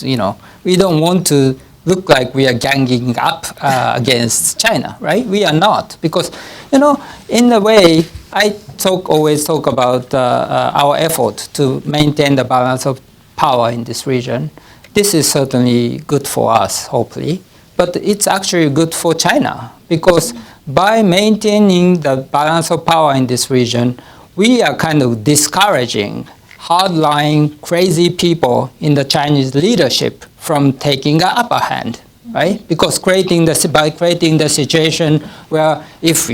we don't want to look like we are ganging up against China, right? We are not, because, in a way, I always talk about our effort to maintain the balance of power in this region. This is certainly good for us, hopefully, but it's actually good for China, because by maintaining the balance of power in this region, we are kind of discouraging hardline, crazy people in the Chinese leadership from taking an upper hand, right? Because by creating the situation where if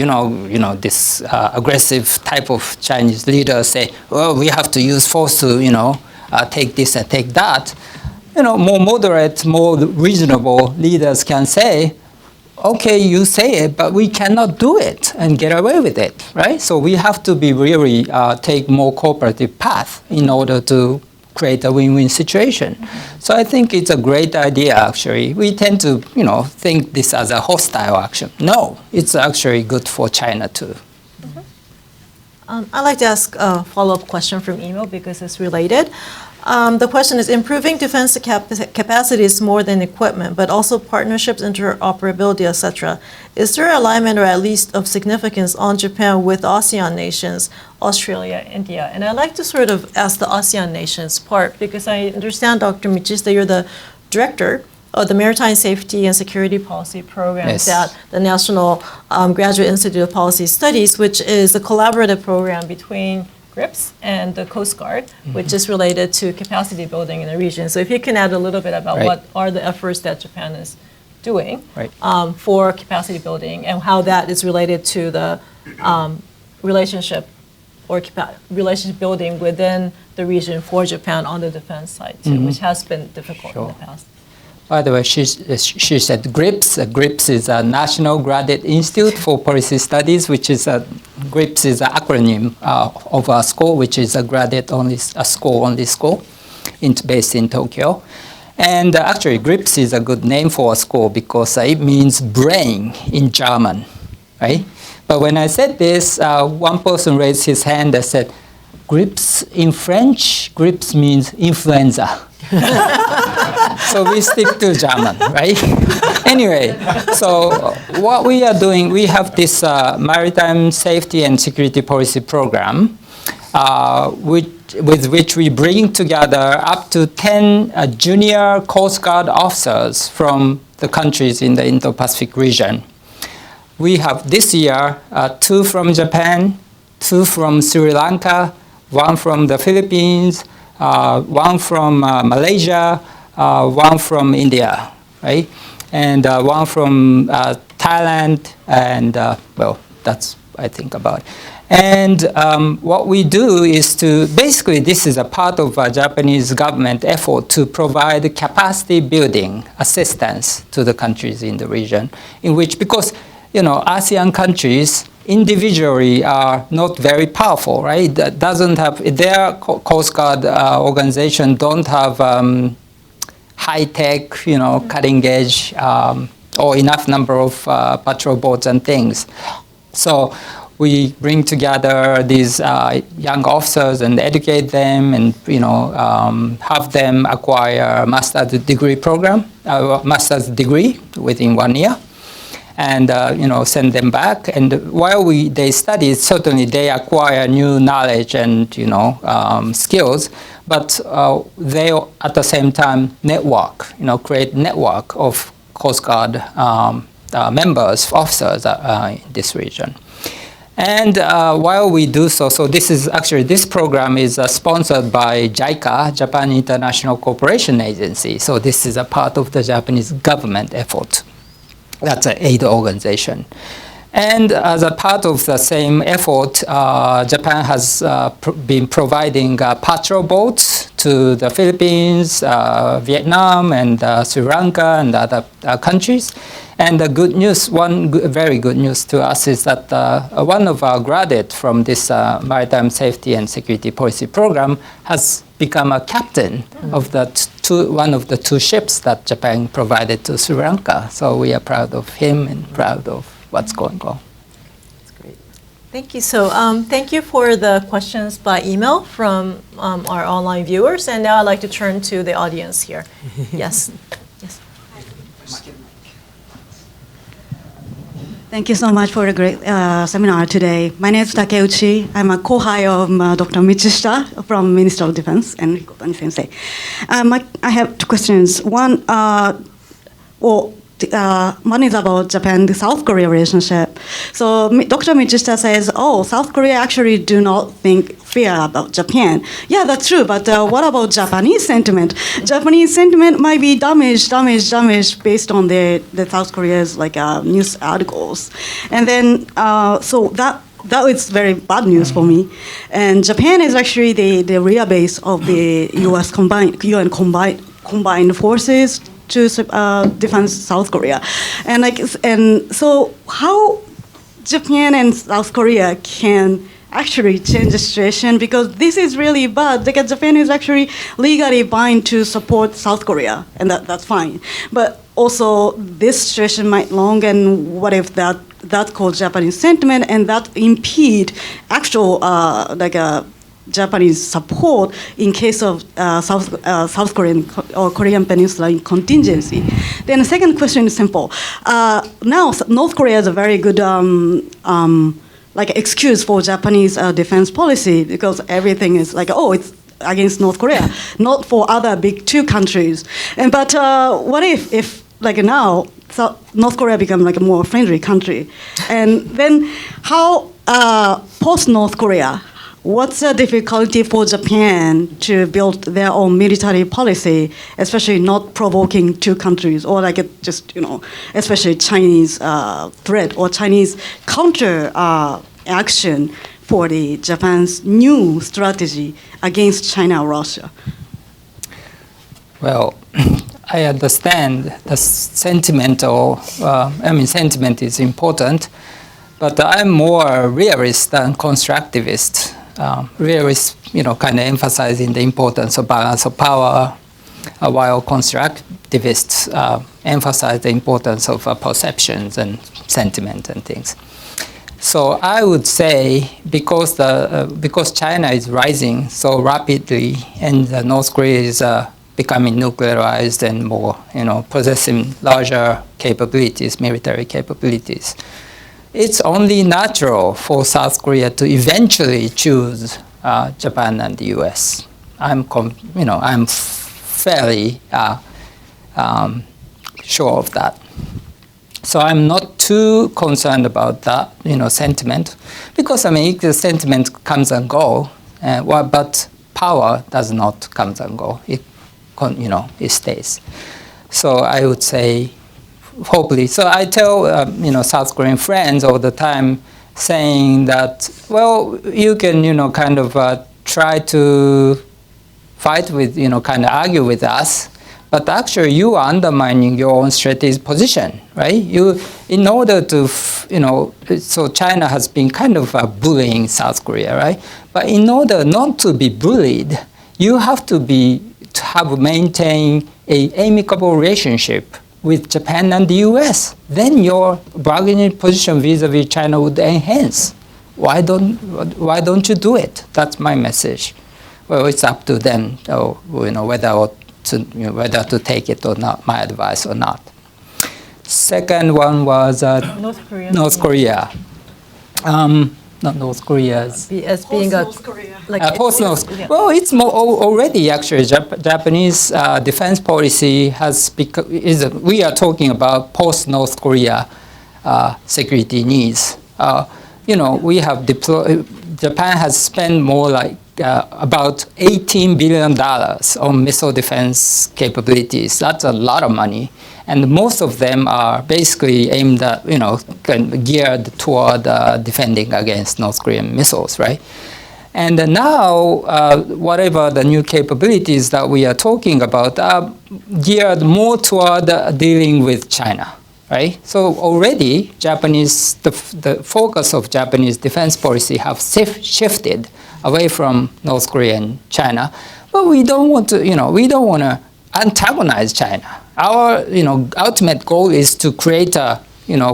this aggressive type of Chinese leaders say, well, we have to use force to take this and take that, more moderate, more reasonable leaders can say, okay, you say it, but we cannot do it and get away with it, right? So we have to be really take more cooperative path in order to create a win-win situation. So I think it's a great idea, actually. We tend to, think this as a hostile action. No, it's actually good for China too. I'd like to ask a follow-up question from email because it's related. The question is, improving defense capacity is more than equipment, but also partnerships, interoperability, etc. Is there alignment or at least of significance on Japan with ASEAN nations, Australia, India? And I'd like to sort of ask the ASEAN nations part because I understand, Dr. Michishita, you're the director of the Maritime Safety and Security Policy Programs at the National Graduate Institute of Policy Studies, which is a collaborative program between GRIPS and the Coast Guard, which is related to capacity building in the region. So if you can add a little bit about what are the efforts that Japan is doing for capacity building and how that is related to the relationship or relationship building within the region for Japan on the defense side too, which has been difficult in the past. By the way, she said GRIPS. GRIPS is a National Graduate Institute for Policy Studies, which is GRIPS is an acronym of a school, which is a school based in Tokyo. And actually, GRIPS is a good name for a school because it means brain in German, right? But when I said this, one person raised his hand and said, GRIPS in French, GRIPS means influenza. So we stick to German, right? Anyway, so what we are doing, we have this Maritime Safety and Security Policy Program, with which we bring together up to 10 junior Coast Guard officers from the countries in the Indo-Pacific region. We have this year 2 from Japan, 2 from Sri Lanka, 1 from the Philippines, 1 from Malaysia, 1 from India, right? And 1 from Thailand, and that's, I think, about it. And what we do is basically this is a part of a Japanese government effort to provide capacity building assistance to the countries in the region, in which, because, ASEAN countries individually are not very powerful, right? That doesn't have, their Coast Guard organization don't have high-tech, cutting edge, or enough number of patrol boats and things. So we bring together these young officers and educate them and, have them acquire a master's degree within 1 year. And send them back. And while they study, certainly they acquire new knowledge and skills. But they at the same time create network of Coast Guard members, officers in this region. And while we do so this program is sponsored by JICA, Japan International Cooperation Agency. So this is a part of the Japanese government effort. That's an aid organization. And as a part of the same effort, Japan has been providing patrol boats to the Philippines, Vietnam, and Sri Lanka, and other countries. And the good news, very good news to us is that one of our graduates from this Maritime Safety and Security Policy Program has become a captain of one of the 2 ships that Japan provided to Sri Lanka. So we are proud of him and proud of what's going on. That's great. Thank you. So thank you for the questions by email from our online viewers. And now I'd like to turn to the audience here. Yes. Yes. Thank you so much for a great seminar today. My name is Takeuchi. I'm a co-hire of Dr. Michishita from Ministry of Defense and Hikotani Sensei. I have 2 questions. One is about Japan-South Korea relationship. So Dr. Michishita says, South Korea actually do not fear about Japan. Yeah, that's true, but what about Japanese sentiment? Japanese sentiment might be damaged based on the South Korea's news articles. And then, so that is very bad news for me. And Japan is actually the real base of the U.S. UN combined forces to defend South Korea, and so how Japan and South Korea can actually change the situation? Because this is really bad. Because Japan is actually legally bound to support South Korea, and that's fine. But also, this situation might long, and what if that cause Japanese sentiment, and that impede actual Japanese support in case of South Korean or Korean Peninsula in contingency. Then the second question is simple. Now North Korea is a very good excuse for Japanese defense policy, because everything is it's against North Korea, not for other big two countries. But what if now North Korea become a more friendly country, and then how post North Korea? What's the difficulty for Japan to build their own military policy, especially not provoking two countries, or especially Chinese threat or Chinese counter action for the Japan's new strategy against China or Russia? Well, I understand the sentiment is important, but I'm more realist than constructivist. Realist, kind of emphasizing the importance of balance of power, while constructivists emphasize the importance of perceptions and sentiment and things. So I would say because China is rising so rapidly, and North Korea is becoming nuclearized and more, possessing larger capabilities, military capabilities, it's only natural for South Korea to eventually choose Japan and the U.S. I'm fairly sure of that. So I'm not too concerned about that, sentiment, because the sentiment comes and go, but power does not come and go. It stays. So I would say, hopefully. So I tell South Korean friends all the time, saying that, well, you can try to fight with kind of argue with us, but actually you are undermining your own strategic position, right? In order to so China has been kind of bullying South Korea, right? But in order not to be bullied, you have to maintain an amicable relationship with Japan and the U.S., then your bargaining position vis-a-vis China would enhance. Why don't you do it? That's my message. Well, it's up to them, whether to take it or not, my advice or not. Second one was North Korea. Not North Korea. As being North Korea. Post-North. Well, it's more already actually. Japanese defense policy we are talking about post-North Korea security needs. We have Japan has spent more about $18 billion on missile defense capabilities. That's a lot of money. And most of them are basically aimed at, geared toward defending against North Korean missiles, right? And now, whatever the new capabilities that we are talking about are geared more toward dealing with China, right? So already, the focus of Japanese defense policy have shifted away from North Korea and China, but we don't want to antagonize China. Our ultimate goal is to create a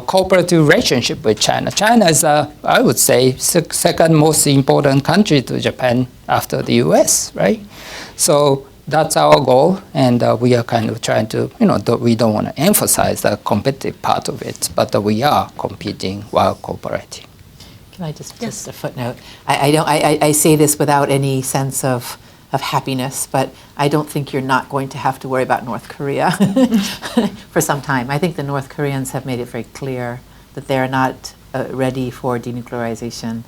cooperative relationship with China. China is I would say second most important country to Japan after the U.S. Right? So that's our goal, and we are kind of trying to we don't want to emphasize the competitive part of it, but we are competing while cooperating. Can I just a footnote? I say this without any sense of happiness, but I don't think you're not going to have to worry about North Korea for some time. I think the North Koreans have made it very clear that they're not ready for denuclearization.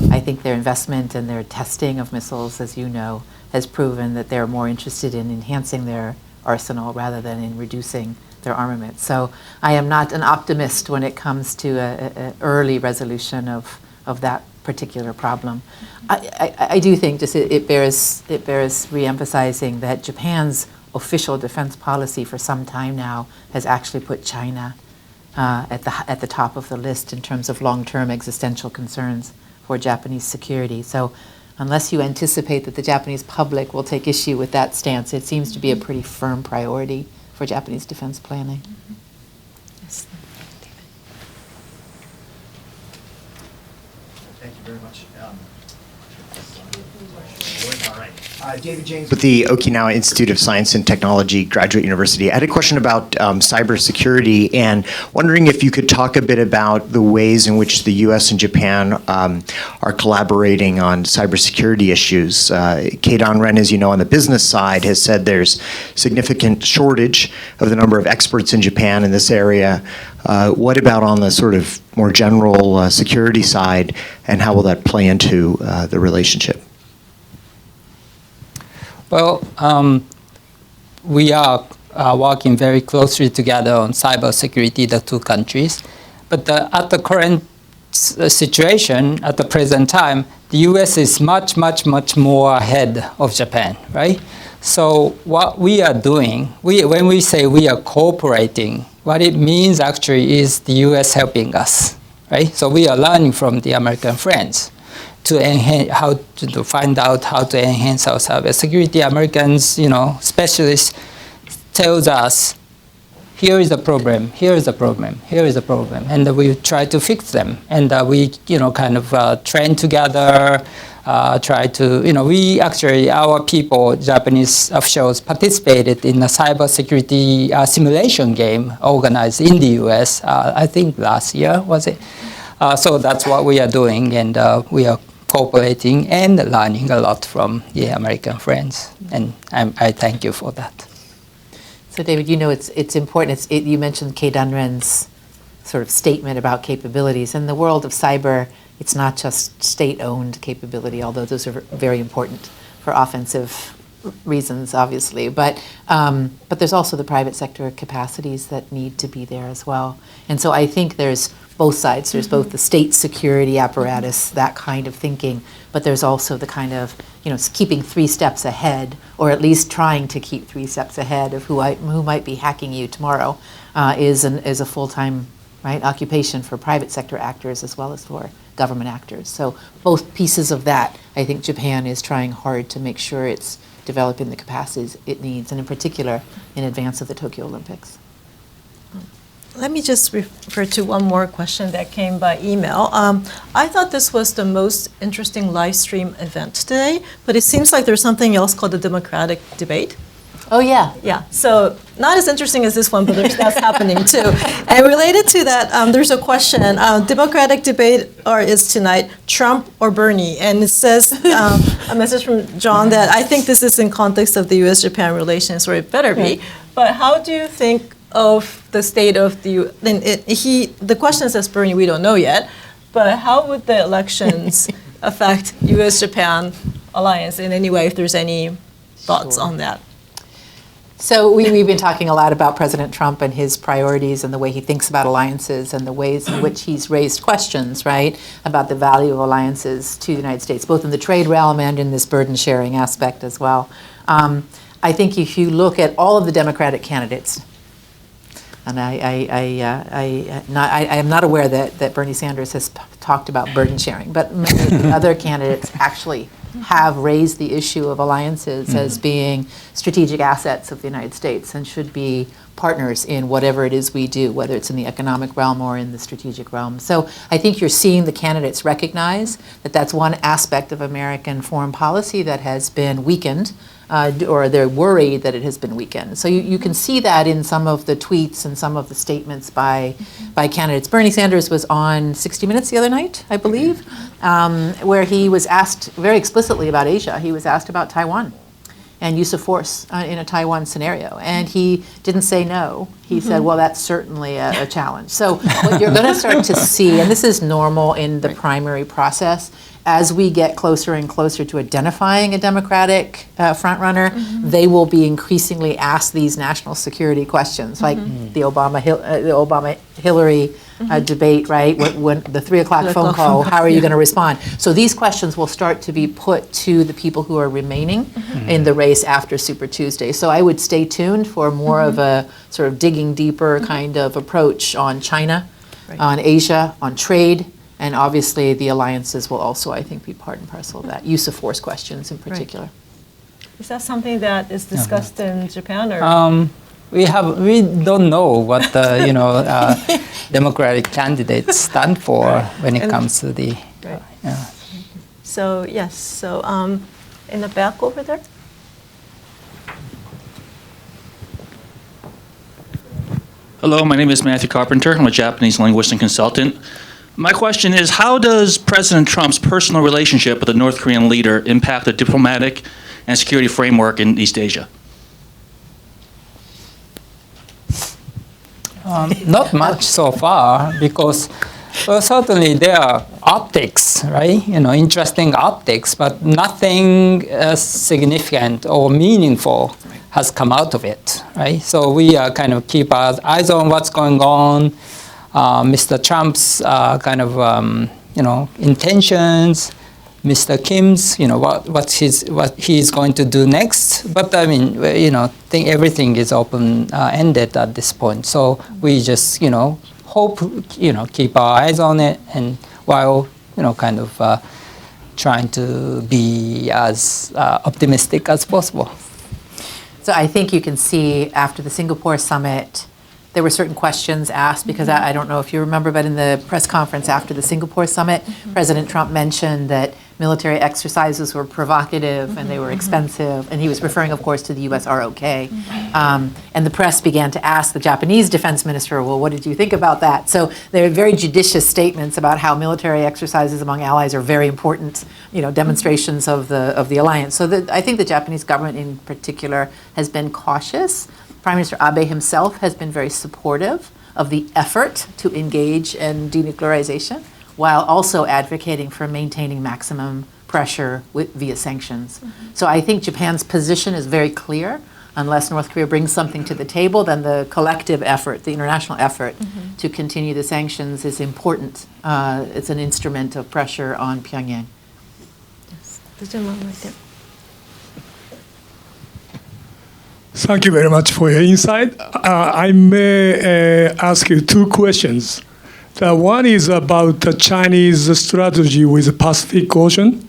I think their investment and their testing of missiles, as you know, has proven that they're more interested in enhancing their arsenal rather than in reducing their armament. So I am not an optimist when it comes to an early resolution of that particular problem. I do think it bears re-emphasizing that Japan's official defense policy for some time now has actually put China at the top of the list in terms of long-term existential concerns for Japanese security. So unless you anticipate that the Japanese public will take issue with that stance, it seems to be a pretty firm priority for Japanese defense planning. Yes. Thank you very much. All right. David James with the Okinawa Institute of Science and Technology Graduate University. I had a question about cybersecurity and wondering if you could talk a bit about the ways in which the U.S. and Japan are collaborating on cybersecurity issues. Kei Don-ren, as you know, on the business side, has said there's significant shortage of the number of experts in Japan in this area. What about on the sort of more general security side, and how will that play into the relationship? Well, we are working very closely together on cybersecurity, the two countries. But at the current situation, at the present time, the U.S. is much, much, much more ahead of Japan, right? So what we are doing, when we say we are cooperating, what it means actually is the U.S. helping us, right? So we are learning from the American friends to enhance to find out how to enhance our cybersecurity. Americans, specialists tells us, here is a problem, here is a problem, here is a problem, and we try to fix them. And we, kind of train together, try to, we actually, our people, Japanese officials, participated in a cybersecurity simulation game organized in the U.S., I think last year, was it? So that's what we are doing, and we are cooperating and learning a lot from the American friends, and I thank you for that. So David, it's important. You mentioned Kei Don-ren's sort of statement about capabilities. In the world of cyber, it's not just state-owned capability, although those are very important for offensive reasons, obviously. But there's also the private sector capacities that need to be there as well. And so I think there's both sides. There's both the state security apparatus, that kind of thinking, but there's also the kind of, keeping 3 steps ahead, or at least trying to keep 3 steps ahead of who might be hacking you tomorrow, is a full-time occupation for private sector actors as well as for government actors. So both pieces of that, I think Japan is trying hard to make sure it's developing the capacities it needs, and in particular in advance of the Tokyo Olympics. Let me just refer to one more question that came by email. I thought this was the most interesting live stream event today, but it seems like there's something else called the Democratic debate. Oh, yeah. Yeah, so not as interesting as this one, but that's happening too. And related to that, there's a question. Democratic debate is tonight Trump or Bernie? And it says, a message from John that I think this is in context of the U.S.-Japan relations, or it better be. But how do you think of the state of the question says Bernie, we don't know yet, but how would the elections affect U.S.-Japan alliance in any way, if there's any thoughts on that? So we've been talking a lot about President Trump and his priorities and the way he thinks about alliances and the ways in which he's raised questions, right, about the value of alliances to the United States, both in the trade realm and in this burden-sharing aspect as well. I think if you look at all of the Democratic candidates, and I am not aware that Bernie Sanders has talked about burden sharing, but many of the other candidates actually have raised the issue of alliances as being strategic assets of the United States and should be partners in whatever it is we do, whether it's in the economic realm or in the strategic realm. So I think you're seeing the candidates recognize that that's one aspect of American foreign policy that has been weakened, or they're worried that it has been weakened. So you can see that in some of the tweets and some of the statements by candidates. Bernie Sanders was on 60 Minutes the other night, I believe, where he was asked very explicitly about Asia. He was asked about Taiwan and use of force in a Taiwan scenario. And he didn't say no. He said, well, that's certainly a challenge. So what you're going to start to see, and this is normal in the primary process, as we get closer and closer to identifying a Democratic frontrunner, they will be increasingly asked these national security questions, like the Obama-Hillary debate, right? When the 3 o'clock phone call, how are you going to respond? So these questions will start to be put to the people who are remaining in the race after Super Tuesday. So I would stay tuned for more of a sort of digging deeper kind of approach on China, on Asia, on trade, And obviously, the alliances will also, I think, be part and parcel of that. Use of force questions in particular. Is that something that is discussed in Japan, or? We don't know what the Democratic candidates stand for when it comes to the. Right. So yes, so in the back over there. Hello, my name is Matthew Carpenter. I'm a Japanese linguist and consultant. My question is, how does President Trump's personal relationship with the North Korean leader impact the diplomatic and security framework in East Asia? Not much so far, because certainly there are optics, right? Interesting optics, but nothing significant or meaningful has come out of it, right? So we kind of keep our eyes on what's going on, Mr. Trump's intentions, Mr. Kim's, what he's going to do next. But I mean, think everything is open-ended at this point. So we just, hope, keep our eyes on it, and while, trying to be as optimistic as possible. So I think you can see after the Singapore summit, there were certain questions asked, because I don't know if you remember, but in the press conference after the Singapore summit, President Trump mentioned that military exercises were provocative and they were expensive, and he was referring, of course, to the U.S. ROK. And the press began to ask the Japanese defense minister, well, what did you think about that? So there are very judicious statements about how military exercises among allies are very important, demonstrations of the alliance. So I think the Japanese government in particular has been cautious. Prime Minister Abe himself has been very supportive of the effort to engage in denuclearization, while also advocating for maintaining maximum pressure via sanctions. So I think Japan's position is very clear. Unless North Korea brings something to the table, then the collective effort, the international effort to continue the sanctions is important. It's an instrument of pressure on Pyongyang. Yes. The gentleman right there. Thank you very much for your insight. I may ask you two questions. The one is about the Chinese strategy with the Pacific Ocean.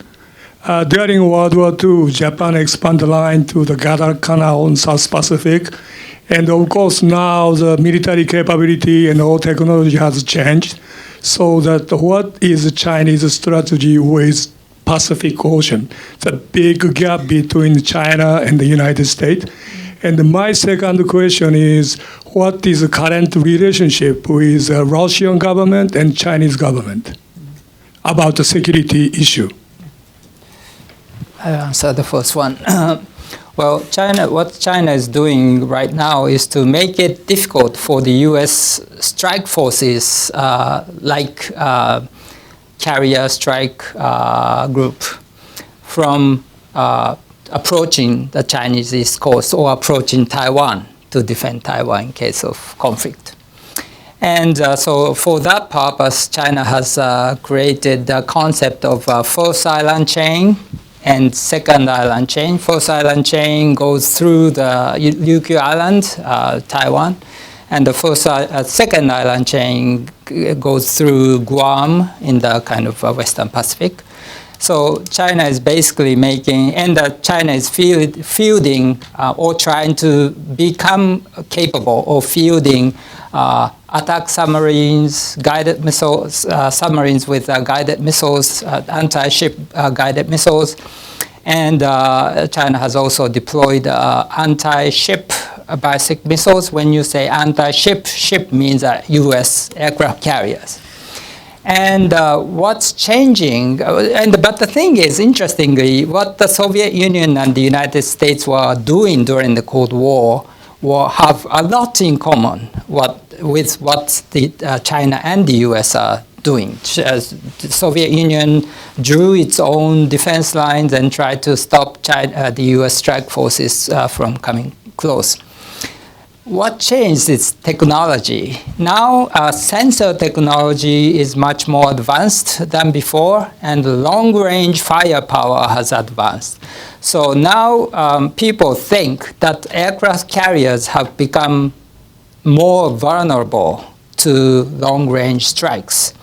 During World War II, Japan expanded the line to the Guadalcanal in South Pacific. And of course, now the military capability and all technology has changed. So that what is the Chinese strategy with Pacific Ocean? The big gap between China and the United States. And my second question is, what is the current relationship with the Russian government and Chinese government about the security issue? I answer the first one. Well, what China is doing right now is to make it difficult for the U.S. strike forces, like carrier strike group, from approaching the Chinese East Coast or approaching Taiwan to defend Taiwan in case of conflict. And so for that purpose, China has created the concept of first island chain and second island chain. First island chain goes through the Ryukyu Island, Taiwan, and the second island chain goes through Guam in the kind of Western Pacific. So China is basically China is fielding or trying to become capable of fielding attack submarines, guided missiles, submarines with guided missiles, anti-ship guided missiles. And China has also deployed anti-ship ballistic missiles. When you say anti-ship, ship means U.S. aircraft carriers. And what's changing, but the thing is, interestingly, what the Soviet Union and the United States were doing during the Cold War have a lot in common with what China and the US are doing. The Soviet Union drew its own defense lines and tried to stop the US strike forces from coming close. What changed is technology. Now, sensor technology is much more advanced than before, and long-range firepower has advanced. So now people think that aircraft carriers have become more vulnerable to long-range strikes.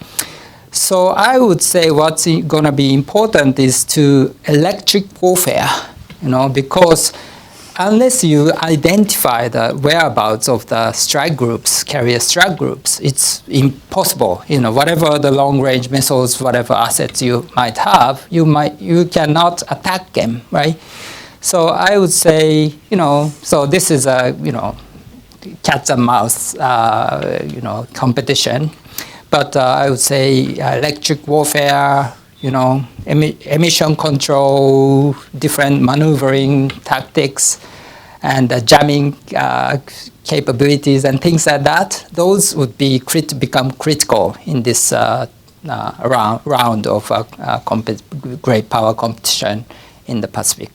So I would say what's going to be important is to electric warfare, because unless you identify the whereabouts of the strike groups, carrier strike groups, it's impossible. Whatever the long-range missiles, whatever assets you might have, you cannot attack them, right? So I would say, so this is a, cats and mouse, competition. But I would say electric warfare, emission control, different maneuvering tactics, and jamming capabilities and things like that. Those would become critical in this round of great power competition in the Pacific.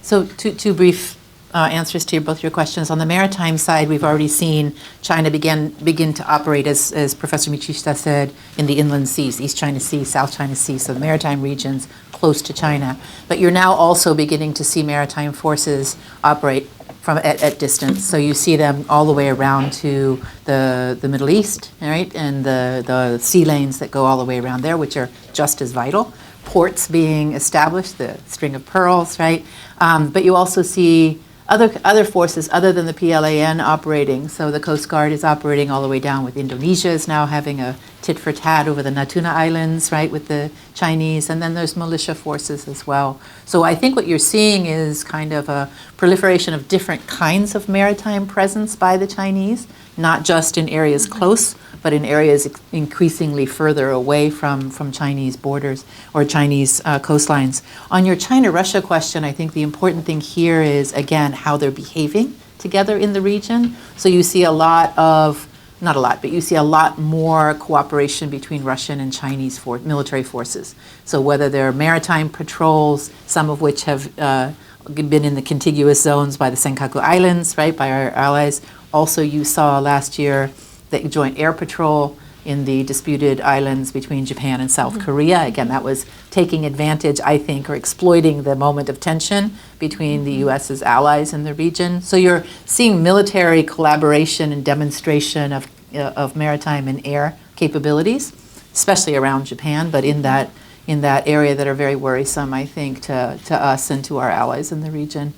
So two brief answers to both your questions. On the maritime side, we've already seen China begin to operate, as Professor Michishita said, in the inland seas, East China Sea, South China Sea, so the maritime regions close to China. But you're now also beginning to see maritime forces operate from at distance. So you see them all the way around to the Middle East, right, and the sea lanes that go all the way around there, which are just as vital. Ports being established, the string of pearls, right? But you also see other forces other than the PLAN operating. So the Coast Guard is operating all the way down with Indonesia is now having a tit for tat over the Natuna Islands, right, with the Chinese, and then there's militia forces as well. So I think what you're seeing is kind of a proliferation of different kinds of maritime presence by the Chinese, not just in areas close, but in areas increasingly further away from Chinese borders or Chinese coastlines. On your China-Russia question, I think the important thing here is, again, how they're behaving together in the region. So you see not a lot, but you see a lot more cooperation between Russian and Chinese military forces. So whether they're maritime patrols, some of which have been in the contiguous zones by the Senkaku Islands, right, by our allies. Also, you saw last year the joint air patrol in the disputed islands between Japan and South Korea. Again, that was taking advantage, I think, or exploiting the moment of tension between the U.S.'s allies in the region. So you're seeing military collaboration and demonstration of maritime and air capabilities, especially around Japan, but in that area that are very worrisome, I think, to us and to our allies in the region.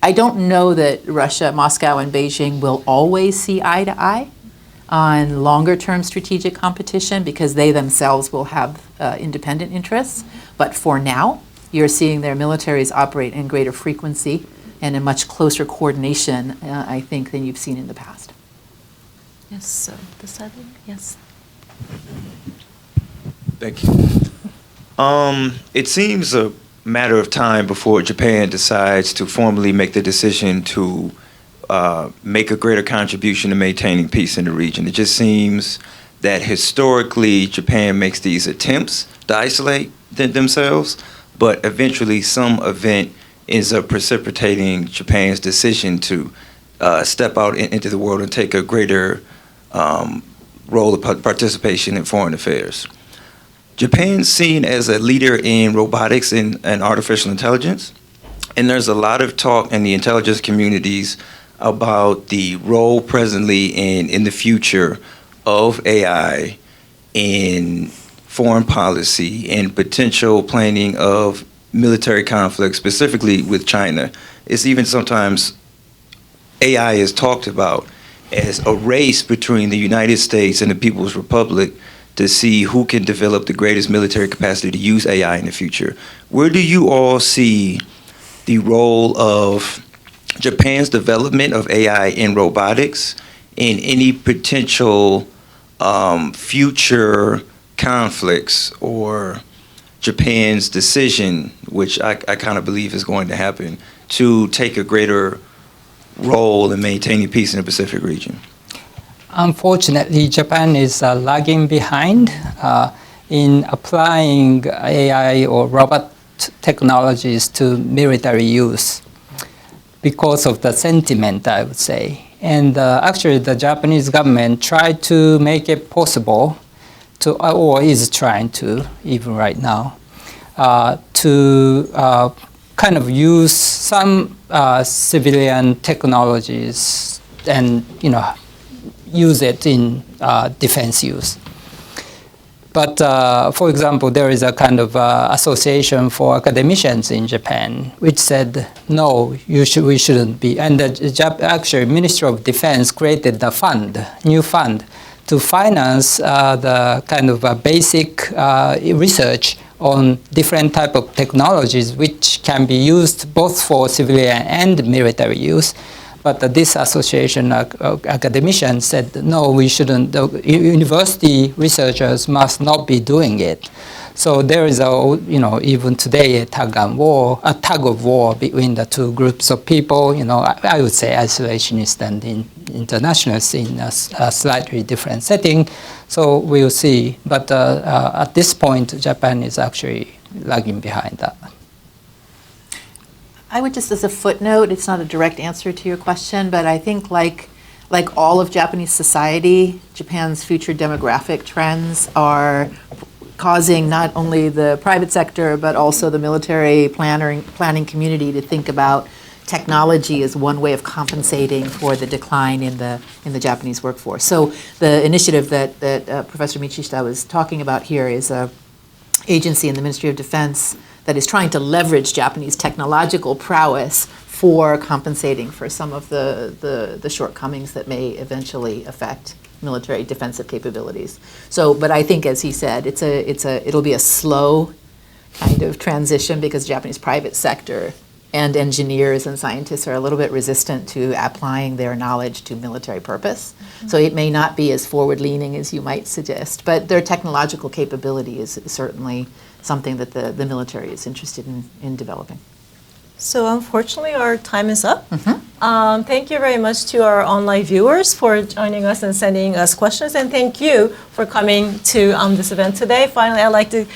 I don't know that Russia, Moscow, and Beijing will always see eye to eye on longer-term strategic competition because they themselves will have independent interests. But for now, you're seeing their militaries operate in greater frequency and in much closer coordination, I think, than you've seen in the past. Yes, so the southern, yes. Thank you. It seems a matter of time before Japan decides to formally make the decision to make a greater contribution to maintaining peace in the region. It just seems that historically Japan makes these attempts to isolate themselves, but eventually some event ends up precipitating Japan's decision to step out into the world and take a greater role of participation in foreign affairs. Japan's seen as a leader in robotics and artificial intelligence, and there's a lot of talk in the intelligence communities about the role presently and in the future of AI in foreign policy and potential planning of military conflict, specifically with China. It's even sometimes AI is talked about as a race between the United States and the People's Republic to see who can develop the greatest military capacity to use AI in the future. Where do you all see the role of Japan's development of AI in robotics and any potential future conflicts or Japan's decision, which I kind of believe is going to happen, to take a greater role in maintaining peace in the Pacific region? Unfortunately, Japan is lagging behind in applying AI or robot technologies to military use because of the sentiment, I would say. And actually, the Japanese government tried to make it possible to, or is trying to, even right now, to kind of use some civilian technologies and, use it in defense use. But for example, there is a kind of association for academicians in Japan, which said, no, we shouldn't be. And actually, Ministry of Defense created the new fund, to finance the kind of basic research on different type of technologies which can be used both for civilian and military use. But this association academician said, no, we shouldn't. University researchers must not be doing it. So there is even today a tug of war between the two groups of people. I would say isolationists and internationalists in a slightly different setting. So we'll see. But at this point, Japan is actually lagging behind that. I would just, as a footnote, it's not a direct answer to your question, but I think like all of Japanese society, Japan's future demographic trends are causing not only the private sector, but also the military planning community to think about technology as one way of compensating for the decline in the Japanese workforce. So the initiative that Professor Michishita was talking about here is an agency in the Ministry of Defense that is trying to leverage Japanese technological prowess for compensating for some of the shortcomings that may eventually affect military defensive capabilities. So, but I think, as he said, it'll be a slow kind of transition because the Japanese private sector and engineers and scientists are a little bit resistant to applying their knowledge to military purpose. Mm-hmm. So it may not be as forward-leaning as you might suggest, but their technological capability is certainly something that the military is interested in developing. So unfortunately, our time is up. Mm-hmm. Thank you very much to our online viewers for joining us and sending us questions, and thank you for coming to this event today. Finally, I'd like to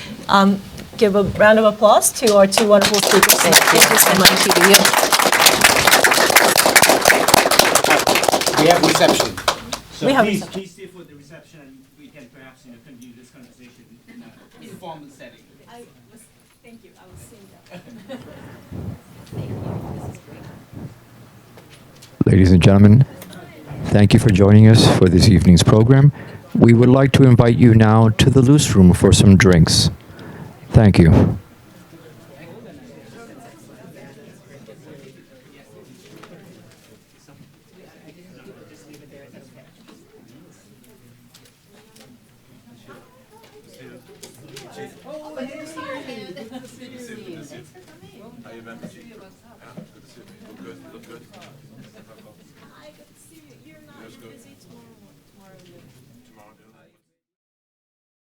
give a round of applause to our two wonderful speakers. Thank you so much. We have reception. So we have please reception. stay for the reception, and we can perhaps continue this conversation in an informal setting. Thank you. I was seeing that. Ladies and gentlemen, thank you for joining us for this evening's program. We would like to invite you now to the loose room for some drinks. Thank you. How you been? Good. Look good.